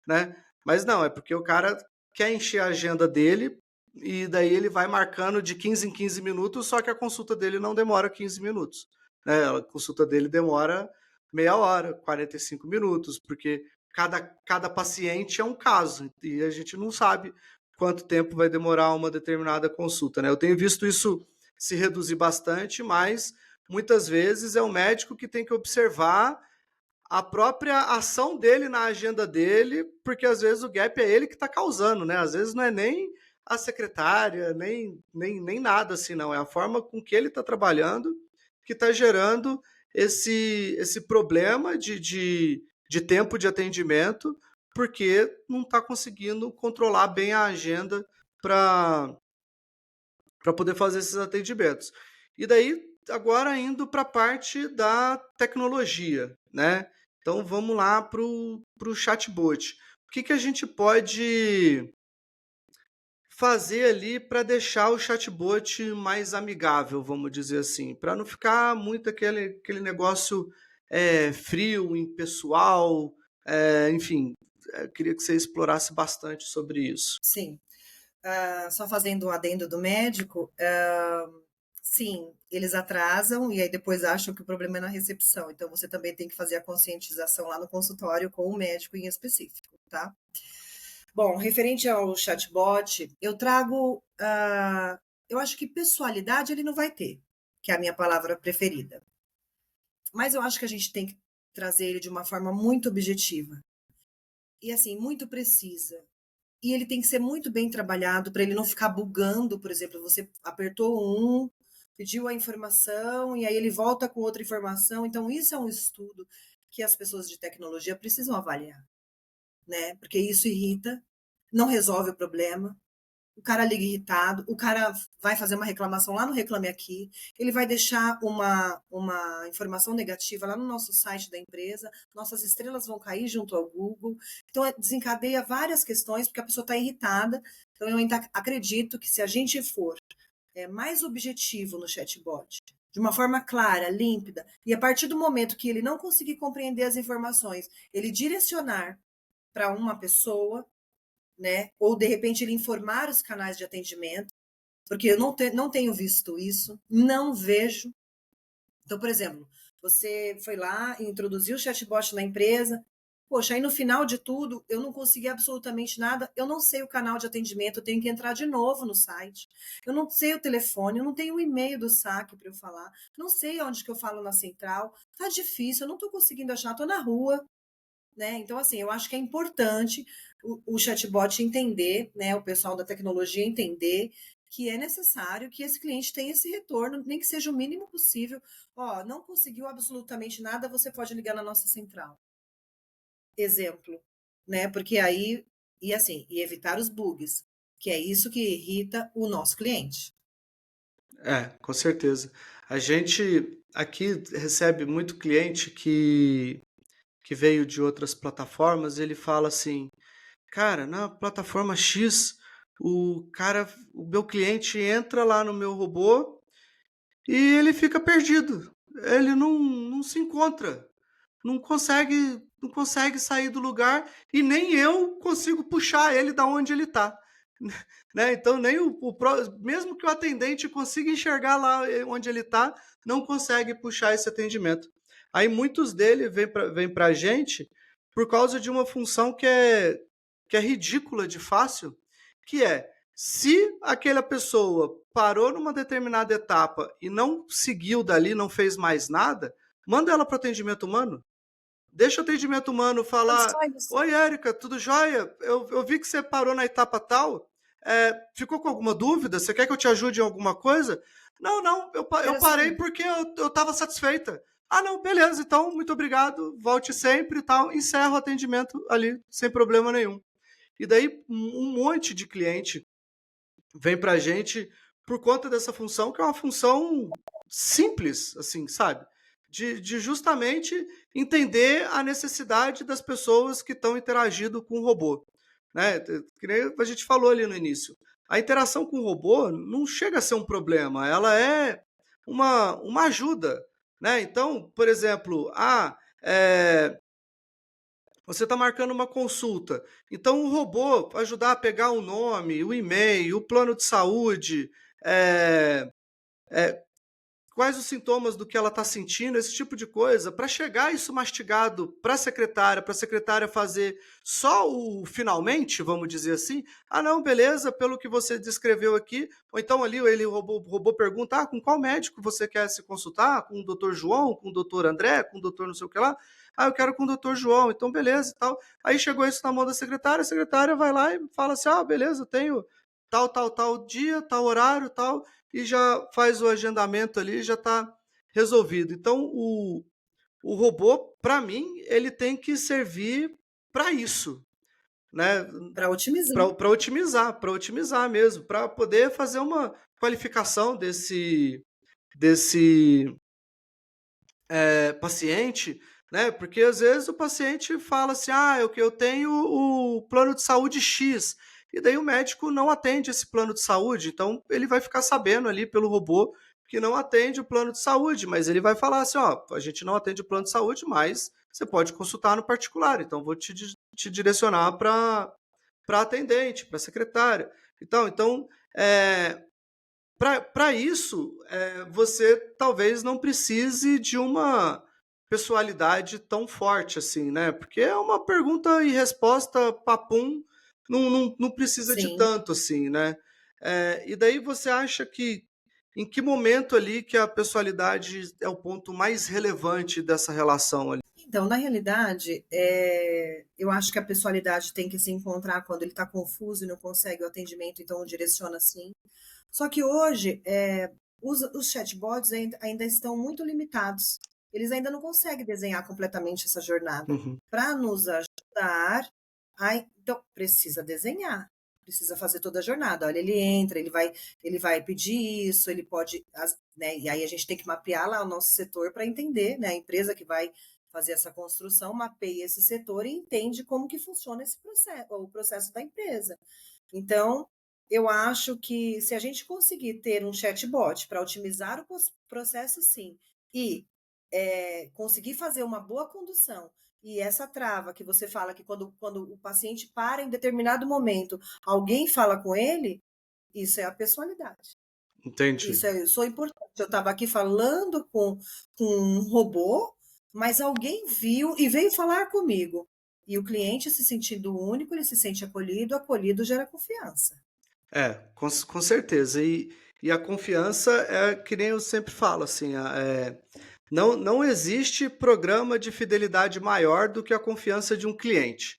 Né? Mas não, é porque o cara quer encher a agenda dele e daí ele vai marcando de 15 em 15 minutos, só que a consulta dele não demora 15 minutos. Né? A consulta dele demora meia hora, 45 minutos, porque cada paciente é um caso e a gente não sabe quanto tempo vai demorar uma determinada consulta. Né? Eu tenho visto isso se reduzir bastante, mas muitas vezes é o médico que tem que observar a própria ação dele na agenda dele, porque às vezes o gap é ele que está causando, né? Às vezes não é nem a secretária, nem nada assim, não. É a forma com que ele está trabalhando que está gerando esse problema de tempo de atendimento, porque não está conseguindo controlar bem a agenda para poder fazer esses atendimentos. E daí, agora indo para a parte da tecnologia, né? Então vamos lá para o chatbot. O que a gente pode fazer ali para deixar o chatbot mais amigável, vamos dizer assim, para não ficar muito aquele negócio frio, impessoal, enfim, queria que você explorasse bastante sobre isso. Sim. Só fazendo o adendo do médico, sim, eles atrasam e aí depois acham que o problema é na recepção. Então, você também tem que fazer a conscientização lá no consultório com o médico em específico, tá? Bom, referente ao chatbot, eu trago, eu acho que pessoalidade ele não vai ter, que é a minha palavra preferida. Mas eu acho que a gente tem que trazer ele de uma forma muito objetiva e, assim, muito precisa. E ele tem que ser muito bem trabalhado para ele não ficar bugando, por exemplo, você apertou pediu a informação e aí ele volta com outra informação. Então, isso é um estudo que as pessoas de tecnologia precisam avaliar, né? Porque isso irrita, não resolve o problema. O cara liga irritado, o cara vai fazer uma reclamação lá no Reclame Aqui, ele vai deixar uma informação negativa lá no nosso site da empresa, nossas estrelas vão cair junto ao Google. Então, desencadeia várias questões, porque a pessoa está irritada. Então, eu ainda acredito que se a gente for mais objetivo no chatbot, de uma forma clara, límpida, e a partir do momento que ele não conseguir compreender as informações, ele direcionar para uma pessoa, né? Ou de repente ele informar os canais de atendimento, porque eu não tenho visto isso, não vejo. Então, por exemplo, você foi lá e introduziu o chatbot na empresa, poxa, aí no final de tudo eu não consegui absolutamente nada, eu não sei o canal de atendimento, eu tenho que entrar de novo no site, eu não sei o telefone, eu não tenho o e-mail do saque para eu falar, não sei onde que eu falo na central, tá difícil, eu não estou conseguindo achar, estou na rua, né? Então, assim, eu acho que é importante o chatbot entender, né, o pessoal da tecnologia entender que é necessário que esse cliente tenha esse retorno, nem que seja o mínimo possível. Ó, não conseguiu absolutamente nada, você pode ligar na nossa central. Exemplo, né? Porque aí, e assim, e evitar os bugs, que é isso que irrita o nosso cliente. Com certeza. A gente aqui recebe muito cliente que veio de outras plataformas, ele fala assim: cara, na plataforma X, o meu cliente entra lá no meu robô e ele fica perdido. Ele não se encontra, não consegue sair do lugar e nem eu consigo puxar ele da onde ele está. Né? Então, nem mesmo que o atendente consiga enxergar lá onde ele está, não consegue puxar esse atendimento. Aí muitos dele vêm para a gente por causa de uma função que é ridícula de fácil, que é, se aquela pessoa parou numa determinada etapa e não seguiu dali, não fez mais nada, manda ela para o atendimento humano. Deixa o atendimento humano falar: Só isso. oi, Érica, tudo jóia? Eu vi que você parou na etapa tal. Ficou com alguma dúvida? Você quer que eu te ajude em alguma coisa? Não, eu Era só parei isso. porque eu estava satisfeita. Ah, não, beleza, então, muito obrigado, volte sempre e tal, encerra o atendimento ali, sem problema nenhum. E daí um monte de cliente vem pra gente por conta dessa função, que é uma função simples, assim, sabe? De justamente entender a necessidade das pessoas que estão interagindo com o robô. Né? Que nem a gente falou ali no início. A interação com o robô não chega a ser um problema, ela é uma ajuda. Né? Então, por exemplo, você está marcando uma consulta. Então, o robô vai ajudar a pegar o nome, o e-mail, o plano de saúde, é, é, quais os sintomas do que ela está sentindo, esse tipo de coisa, para chegar isso mastigado para a secretária fazer só o finalmente, vamos dizer assim. Ah, não, beleza, pelo que você descreveu aqui. Ou então ali o robô pergunta, com qual médico você quer se consultar? Com o doutor João, com o doutor André, com o doutor não sei o que lá? Ah, eu quero com o doutor João, então beleza e tal. Aí chegou isso na mão da secretária, a secretária vai lá e fala assim, beleza, eu tenho tal dia, tal horário, tal, e já faz o agendamento ali, já está resolvido. Então, o robô, para mim, ele tem que servir para isso, né? Para otimizar. Para otimizar mesmo, para poder fazer uma qualificação desse paciente, né? Porque às vezes o paciente fala assim, eu tenho o plano de saúde X, e daí o médico não atende esse plano de saúde, então ele vai ficar sabendo ali pelo robô que não atende o plano de saúde, mas ele vai falar assim, a gente não atende o plano de saúde, mas você pode consultar no particular, então vou te direcionar para atendente, para secretária. Então para isso, você talvez não precise de uma pessoalidade tão forte assim, né? Porque é uma pergunta e resposta papum, não precisa de Sim. tanto assim, né? E daí você acha que em que momento ali que a pessoalidade é o ponto mais relevante dessa relação ali? Então, na realidade, eu acho que a pessoalidade tem que se encontrar quando ele está confuso e não consegue o atendimento, então direciona assim. Só que hoje, os chatbots ainda estão muito limitados. Eles ainda não conseguem desenhar completamente essa jornada. Uhum. Para nos ajudar, então precisa desenhar, precisa fazer toda a jornada. Olha, ele entra, ele vai pedir isso, ele pode, né? E aí a gente tem que mapear lá o nosso setor para entender, né? A empresa que vai fazer essa construção mapeia esse setor e entende como que funciona esse processo, o processo da empresa. Então, eu acho que se a gente conseguir ter um chatbot para otimizar o processo, sim, e conseguir fazer uma boa condução, e essa trava que você fala que quando o paciente para em determinado momento, alguém fala com ele, isso é a pessoalidade. Entendi. Isso é importante. Eu estava aqui falando com um robô, mas alguém viu e veio falar comigo. E o cliente se sentindo único, ele se sente acolhido gera confiança. Com certeza. E a confiança é que nem eu sempre falo, assim, não existe programa de fidelidade maior do que a confiança de um cliente.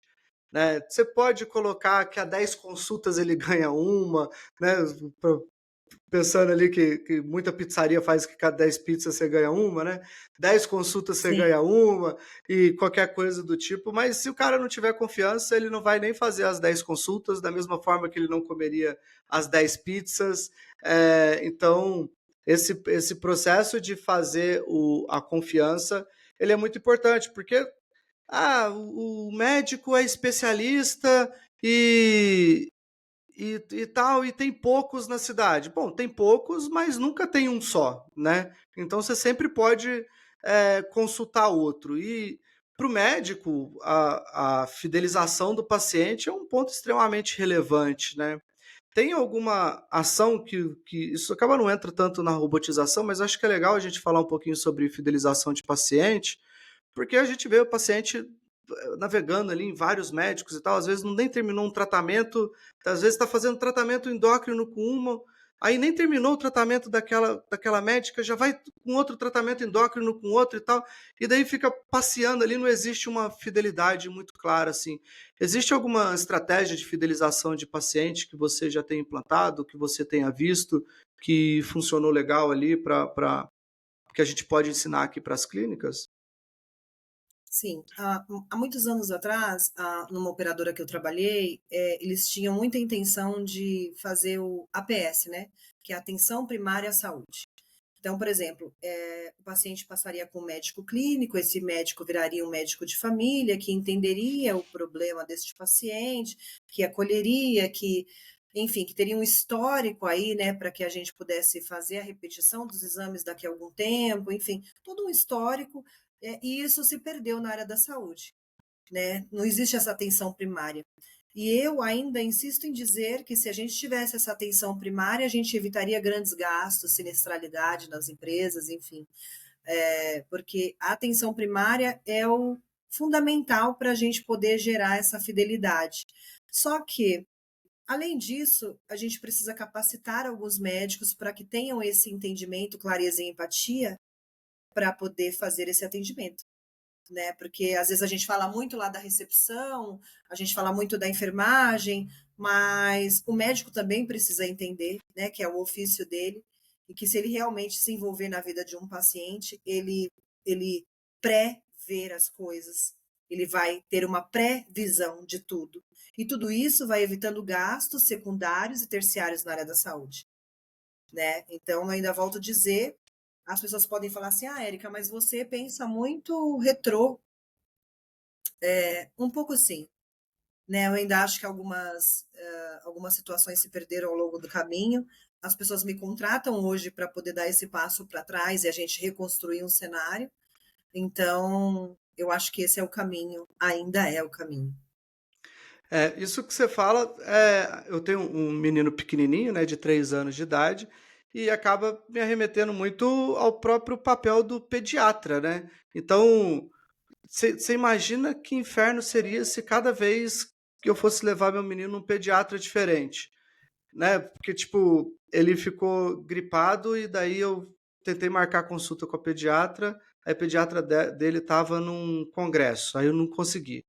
Né? Você pode colocar que a 10 consultas ele ganha uma, né? Pensando ali que muita pizzaria faz que cada 10 pizzas você ganha uma, né? 10 consultas você Sim. ganha uma e qualquer coisa do tipo, mas se o cara não tiver confiança, ele não vai nem fazer as 10 consultas, da mesma forma que ele não comeria as 10 pizzas. Então, esse processo de fazer a confiança, ele é muito importante, porque o médico é especialista e tal, e tem poucos na cidade. Bom, tem poucos, mas nunca tem um só, né? Então você sempre pode consultar outro. E para o médico, a fidelização do paciente é um ponto extremamente relevante, né? Tem alguma ação que isso acaba não entra tanto na robotização, mas acho que é legal a gente falar um pouquinho sobre fidelização de paciente, porque a gente vê o paciente navegando ali em vários médicos e tal, às vezes não nem terminou um tratamento, às vezes está fazendo tratamento endócrino com uma, aí nem terminou o tratamento daquela médica, já vai com outro tratamento endócrino com outro e tal, e daí fica passeando ali, não existe uma fidelidade muito clara, assim. Existe alguma estratégia de fidelização de paciente que você já tenha implantado, que você tenha visto, que funcionou legal ali para que a gente pode ensinar aqui para as clínicas? Sim, há muitos anos atrás, numa operadora que eu trabalhei, eles tinham muita intenção de fazer o APS, né? Que é Atenção Primária à Saúde. Então, por exemplo, o paciente passaria com um médico clínico, esse médico viraria um médico de família, que entenderia o problema deste paciente, que acolheria, enfim, que teria um histórico aí, né, para que a gente pudesse fazer a repetição dos exames daqui a algum tempo, enfim, todo um histórico, e isso se perdeu na área da saúde, né? Não existe essa atenção primária. E eu ainda insisto em dizer que se a gente tivesse essa atenção primária, a gente evitaria grandes gastos, sinistralidade nas empresas, enfim. Porque a atenção primária é o fundamental para a gente poder gerar essa fidelidade. Só que, além disso, a gente precisa capacitar alguns médicos para que tenham esse entendimento, clareza e empatia para poder fazer esse atendimento. Né? Porque às vezes a gente fala muito lá da recepção, a gente fala muito da enfermagem, mas o médico também precisa entender, né, que é o ofício dele, e que se ele realmente se envolver na vida de um paciente, ele pré-ver as coisas, ele vai ter uma pré-visão de tudo. E tudo isso vai evitando gastos secundários e terciários na área da saúde. Né? Então, eu ainda volto a dizer, as pessoas podem falar assim, Érica, mas você pensa muito retrô. Um pouco sim. Né? Eu ainda acho que algumas situações se perderam ao longo do caminho. As pessoas me contratam hoje para poder dar esse passo para trás e a gente reconstruir um cenário. Então, eu acho que esse é o caminho, ainda é o caminho. Isso que você fala, eu tenho um menino pequenininho, né, de 3 anos de idade, e acaba me arremetendo muito ao próprio papel do pediatra, né? Então, você imagina que inferno seria se cada vez que eu fosse levar meu menino num pediatra diferente, né? Porque, tipo, ele ficou gripado e daí eu tentei marcar consulta com a pediatra, aí a pediatra dele estava num congresso, aí eu não consegui.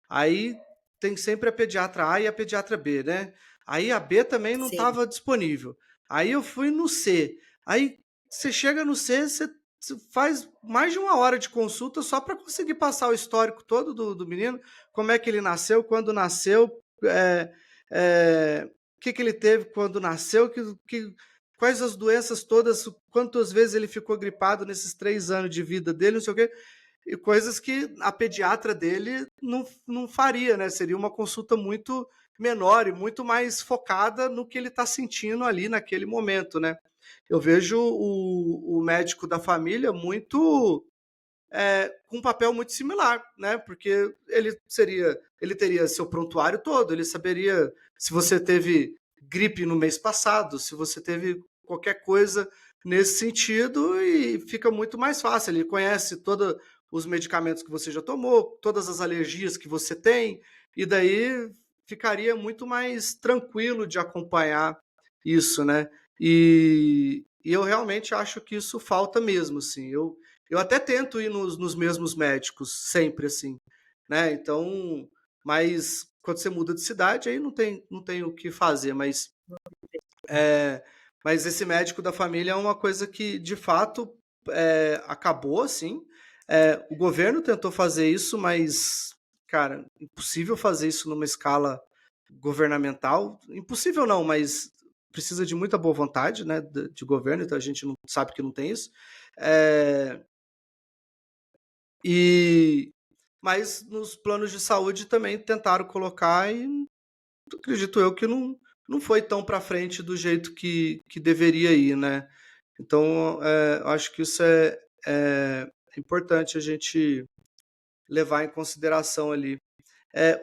Aí tem sempre a pediatra A e a pediatra B, né? Aí a B também não Sim, estava disponível. Aí eu fui no C. Aí você chega no C, você faz mais de 1 hora de consulta só para conseguir passar o histórico todo do menino, como é que ele nasceu, quando nasceu, o que ele teve quando nasceu, quais as doenças todas, quantas vezes ele ficou gripado nesses 3 anos de vida dele, não sei o quê, e coisas que a pediatra dele não faria, né? Seria uma consulta muito menor e muito mais focada no que ele está sentindo ali naquele momento, né? Eu vejo o médico da família muito com um papel muito similar, né? Porque ele teria seu prontuário todo, ele saberia se você teve gripe no mês passado, se você teve qualquer coisa nesse sentido, e fica muito mais fácil. Ele conhece todos os medicamentos que você já tomou, todas as alergias que você tem, e daí ficaria muito mais tranquilo de acompanhar isso, né? E eu realmente acho que isso falta mesmo, assim. Eu até tento ir nos mesmos médicos, sempre assim, né? Então, mas quando você muda de cidade, aí não tem o que fazer, é, mas esse médico da família é uma coisa que, de fato, acabou, assim. O governo tentou fazer isso, mas, cara, impossível fazer isso numa escala governamental. Impossível não, mas precisa de muita boa vontade, né, de governo, então a gente não sabe que não tem isso. É, e mas nos planos de saúde também tentaram colocar e acredito eu que não foi tão para frente do jeito que deveria ir, né? Então, eu acho que isso é importante a gente levar em consideração ali.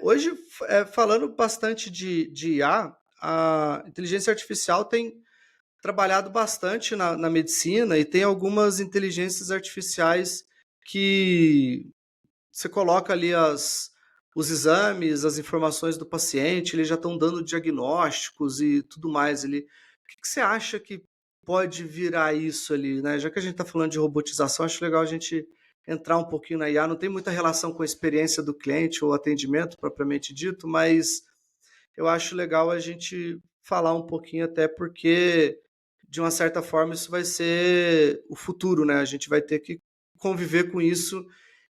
Hoje, falando bastante de IA, a inteligência artificial tem trabalhado bastante na medicina e tem algumas inteligências artificiais que você coloca ali os exames, as informações do paciente, eles já estão dando diagnósticos e tudo mais ali. O que você acha que pode virar isso ali, né? Já que a gente está falando de robotização, acho legal a gente entrar um pouquinho na IA. Não tem muita relação com a experiência do cliente ou atendimento propriamente dito, mas eu acho legal a gente falar um pouquinho, até porque de uma certa forma, isso vai ser o futuro, né? A gente vai ter que conviver com isso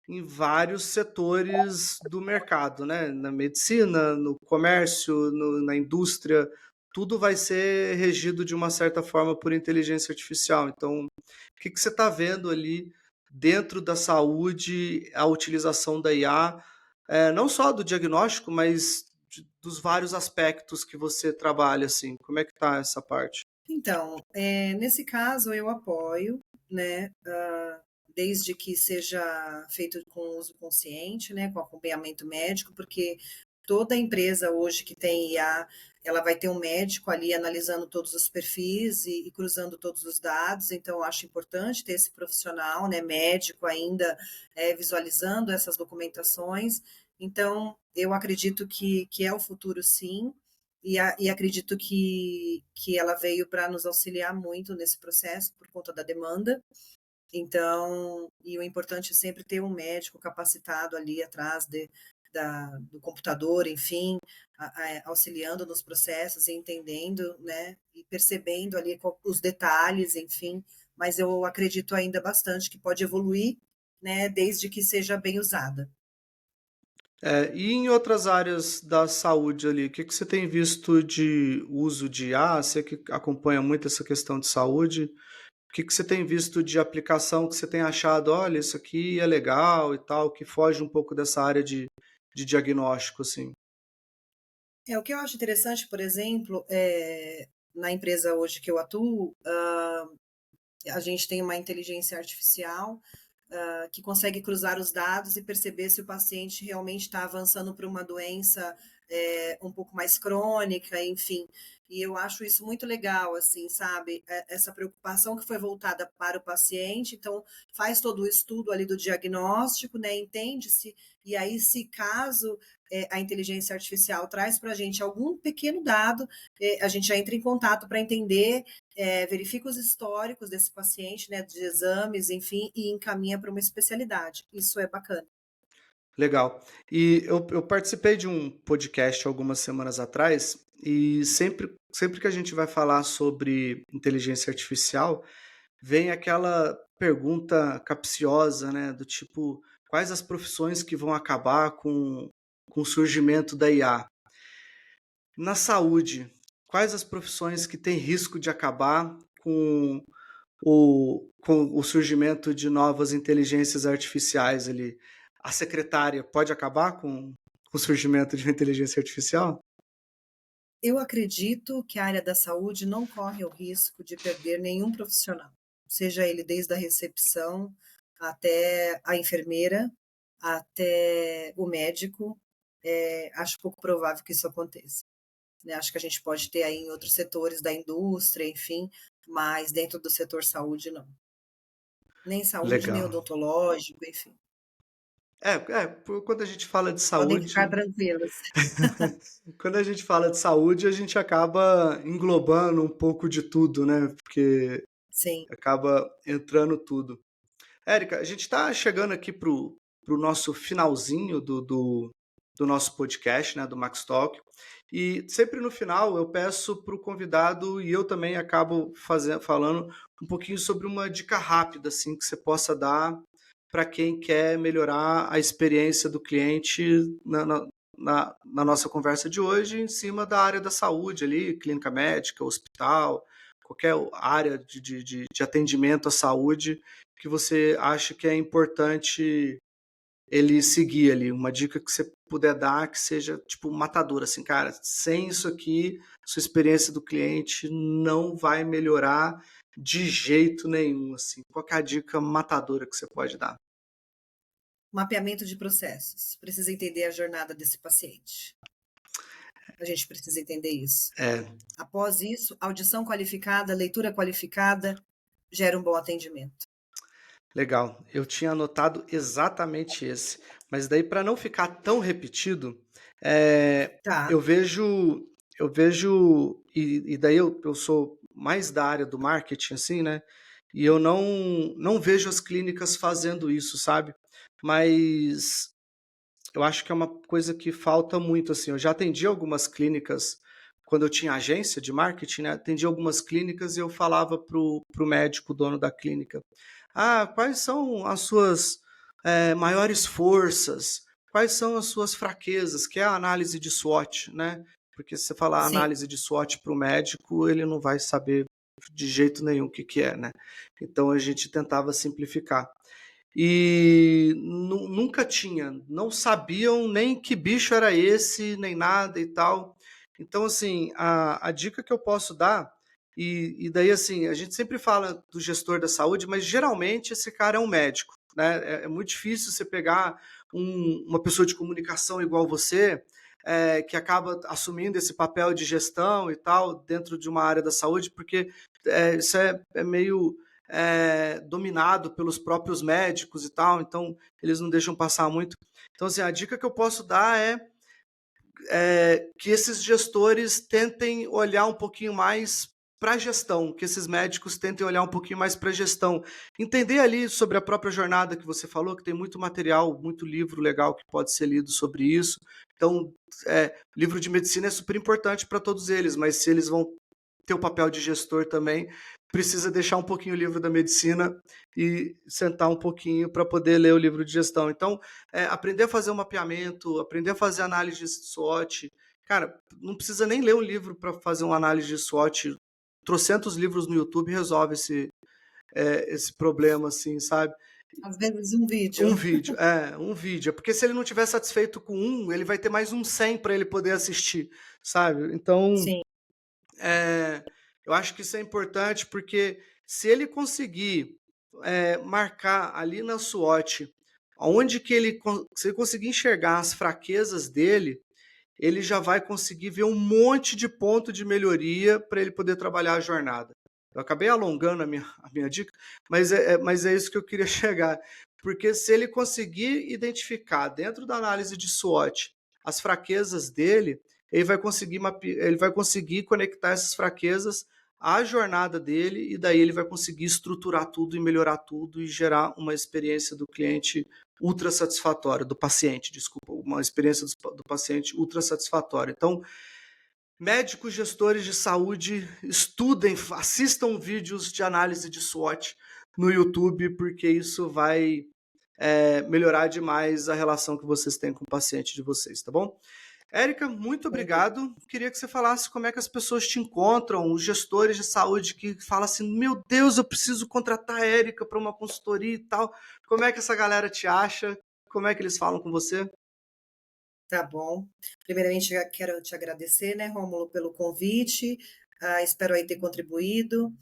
em vários setores do mercado, né? Na medicina, no comércio, na indústria, tudo vai ser regido de uma certa forma por inteligência artificial. Então, o que que você está vendo ali dentro da saúde, a utilização da IA, não só do diagnóstico, mas dos vários aspectos que você trabalha, assim, como é que está essa parte? Então, nesse caso eu apoio, né, desde que seja feito com uso consciente, né, com acompanhamento médico, porque toda empresa hoje que tem IA, ela vai ter um médico ali analisando todos os perfis e cruzando todos os dados, então eu acho importante ter esse profissional, né, médico ainda, visualizando essas documentações. Então, eu acredito que é o futuro sim, e acredito que ela veio para nos auxiliar muito nesse processo por conta da demanda. Então, e o importante é sempre ter um médico capacitado ali atrás do computador, enfim, auxiliando nos processos e entendendo, né, e percebendo ali os detalhes, enfim. Mas eu acredito ainda bastante que pode evoluir, né, desde que seja bem usada. E em outras áreas da saúde ali, o que que você tem visto de uso de IA? Você que acompanha muito essa questão de saúde, o que que você tem visto de aplicação que você tem achado, olha, isso aqui é legal e tal, que foge um pouco dessa área de diagnóstico, assim? O que eu acho interessante, por exemplo, na empresa hoje que eu atuo, a gente tem uma inteligência artificial que consegue cruzar os dados e perceber se o paciente realmente está avançando para uma doença um pouco mais crônica, enfim. E eu acho isso muito legal, assim, sabe? Essa preocupação que foi voltada para o paciente, então faz todo o estudo ali do diagnóstico, né? Entende-se, e aí, se caso a inteligência artificial traz para a gente algum pequeno dado, a gente já entra em contato para entender, verifica os históricos desse paciente, né, de exames, enfim, e encaminha para uma especialidade. Isso é bacana. Legal. E eu participei de um podcast algumas semanas atrás, e sempre que a gente vai falar sobre inteligência artificial, vem aquela pergunta capciosa, né, do tipo, quais as profissões que vão acabar com o surgimento da IA? Na saúde, quais as profissões que têm risco de acabar com o surgimento de novas inteligências artificiais ali? A secretária pode acabar com o surgimento de uma inteligência artificial? Eu acredito que a área da saúde não corre o risco de perder nenhum profissional, seja ele desde a recepção até a enfermeira, até o médico. Acho pouco provável que isso aconteça, né? Acho que a gente pode ter aí em outros setores da indústria, enfim, mas dentro do setor saúde, não. Nem saúde, nem Legal. odontológico, enfim. Quando a gente fala de Podem ficar saúde, tranquilas. quando a gente fala de saúde, a gente acaba englobando um pouco de tudo, né? Porque Sim. acaba entrando tudo. Érica, a gente está chegando aqui pro nosso finalzinho do nosso podcast, né, do Max Talk. E sempre no final eu peço para o convidado, e eu também acabo falando um pouquinho sobre uma dica rápida assim, que você possa dar para quem quer melhorar a experiência do cliente na nossa conversa de hoje, em cima da área da saúde ali, clínica médica, hospital, qualquer área de atendimento à saúde que você acha que é importante ele seguir ali, uma dica que você puder dar que seja tipo matadora, assim, cara, sem isso aqui, sua experiência do cliente não vai melhorar de jeito nenhum, assim. Qual que é a dica matadora que você pode dar? Mapeamento de processos. Precisa entender a jornada desse paciente. A gente precisa entender isso. É, Após isso, audição qualificada, leitura qualificada gera um bom atendimento. legal. Eu tinha anotado exatamente esse, mas daí para não ficar tão repetido, Tá. eu vejo e daí eu sou mais da área do marketing, assim, né? E eu não vejo as clínicas fazendo isso, sabe? Mas eu acho que é uma coisa que falta muito, assim. Eu já atendi algumas clínicas quando eu tinha agência de marketing, né, atendia algumas clínicas e eu falava pro médico, dono da clínica, quais são as suas maiores forças? Quais são as suas fraquezas? Que é a análise de SWOT, né? Porque se você falar Sim. análise de SWOT para o médico, ele não vai saber de jeito nenhum o que que é, né? Então a gente tentava simplificar. E nunca tinha, não sabiam nem que bicho era esse, nem nada e tal. Então, assim, a dica que eu posso dar, e daí, assim, a gente sempre fala do gestor da saúde, mas geralmente esse cara é um médico, né? É muito difícil você pegar uma pessoa de comunicação igual você, que acaba assumindo esse papel de gestão e tal, dentro de uma área da saúde, porque isso é meio dominado pelos próprios médicos e tal, então eles não deixam passar muito. Então, assim, a dica que eu posso dar é que esses gestores tentem olhar um pouquinho mais para a gestão, que esses médicos tentem olhar um pouquinho mais para a gestão. Entender ali sobre a própria jornada que você falou, que tem muito material, muito livro legal que pode ser lido sobre isso. Então, livro de medicina é super importante para todos eles, mas se eles vão ter o papel de gestor também, precisa deixar um pouquinho o livro da medicina e sentar um pouquinho para poder ler o livro de gestão. Então, aprender a fazer um mapeamento, aprender a fazer análise de SWOT. Cara, não precisa nem ler um livro para fazer uma análise de SWOT. Trocentos livros no YouTube resolve esse problema, assim, sabe? Às vezes um vídeo. Um vídeo. Porque se ele não estiver satisfeito com ele vai ter mais um 100 para ele poder assistir, sabe? Então, Sim. eu acho que isso é importante porque se ele conseguir marcar ali na SWOT, se ele conseguir enxergar as fraquezas dele, ele já vai conseguir ver um monte de ponto de melhoria para ele poder trabalhar a jornada. Eu acabei alongando a minha dica, mas é isso que eu queria chegar. Porque se ele conseguir identificar dentro da análise de SWOT as fraquezas dele, ele vai conseguir conectar essas fraquezas à jornada dele e daí ele vai conseguir estruturar tudo e melhorar tudo e gerar uma experiência do cliente ultra satisfatória, do paciente, desculpa, uma experiência do paciente ultra satisfatória. Então, médicos, gestores de saúde, estudem, assistam vídeos de análise de SWOT no YouTube, porque isso vai melhorar demais a relação que vocês têm com o paciente de vocês, tá bom? Érica, muito obrigado. Queria que você falasse como é que as pessoas te encontram, os gestores de saúde que falam assim, meu Deus, eu preciso contratar a Érica para uma consultoria e tal. Como é que essa galera te acha? Como é que eles falam com você? Tá bom. Primeiramente, já quero te agradecer, né, Rômulo, pelo convite. Espero aí ter contribuído.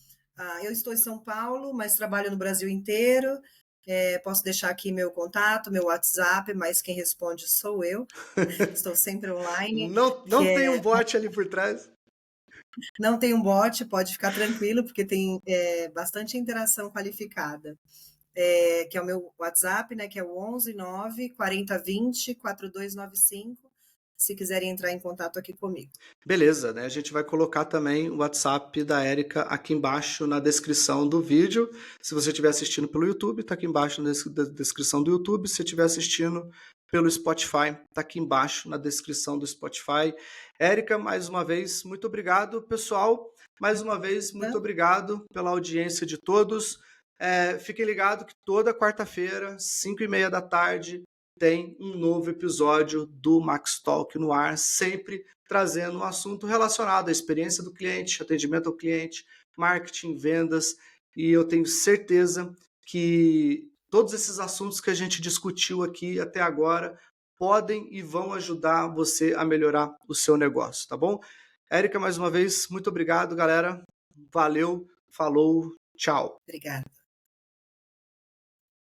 Eu estou em São Paulo, mas trabalho no Brasil inteiro. Posso deixar aqui meu contato, meu WhatsApp, mas quem responde sou eu. Estou sempre online. Não tem um bot ali por trás? Não tem um bot, pode ficar tranquilo, porque tem bastante interação qualificada. Que é o meu WhatsApp, né, que é o 11 9 40 20 4295, se quiserem entrar em contato aqui comigo. Beleza, né? A gente vai colocar também o WhatsApp da Érica aqui embaixo na descrição do vídeo. Se você estiver assistindo pelo YouTube, está aqui embaixo na descrição do YouTube. Se estiver assistindo pelo Spotify, está aqui embaixo na descrição do Spotify. Érica, mais uma vez, muito obrigado. Pessoal, mais uma vez, muito obrigado pela audiência de todos. Fiquem ligados que toda quarta-feira, 5h30 da tarde, tem um novo episódio do Max Talk no ar, sempre trazendo um assunto relacionado à experiência do cliente, atendimento ao cliente, marketing, vendas, e eu tenho certeza que todos esses assuntos que a gente discutiu aqui até agora podem e vão ajudar você a melhorar o seu negócio, tá bom? Érica, mais uma vez, muito obrigado, galera. Valeu, falou, tchau. Obrigada.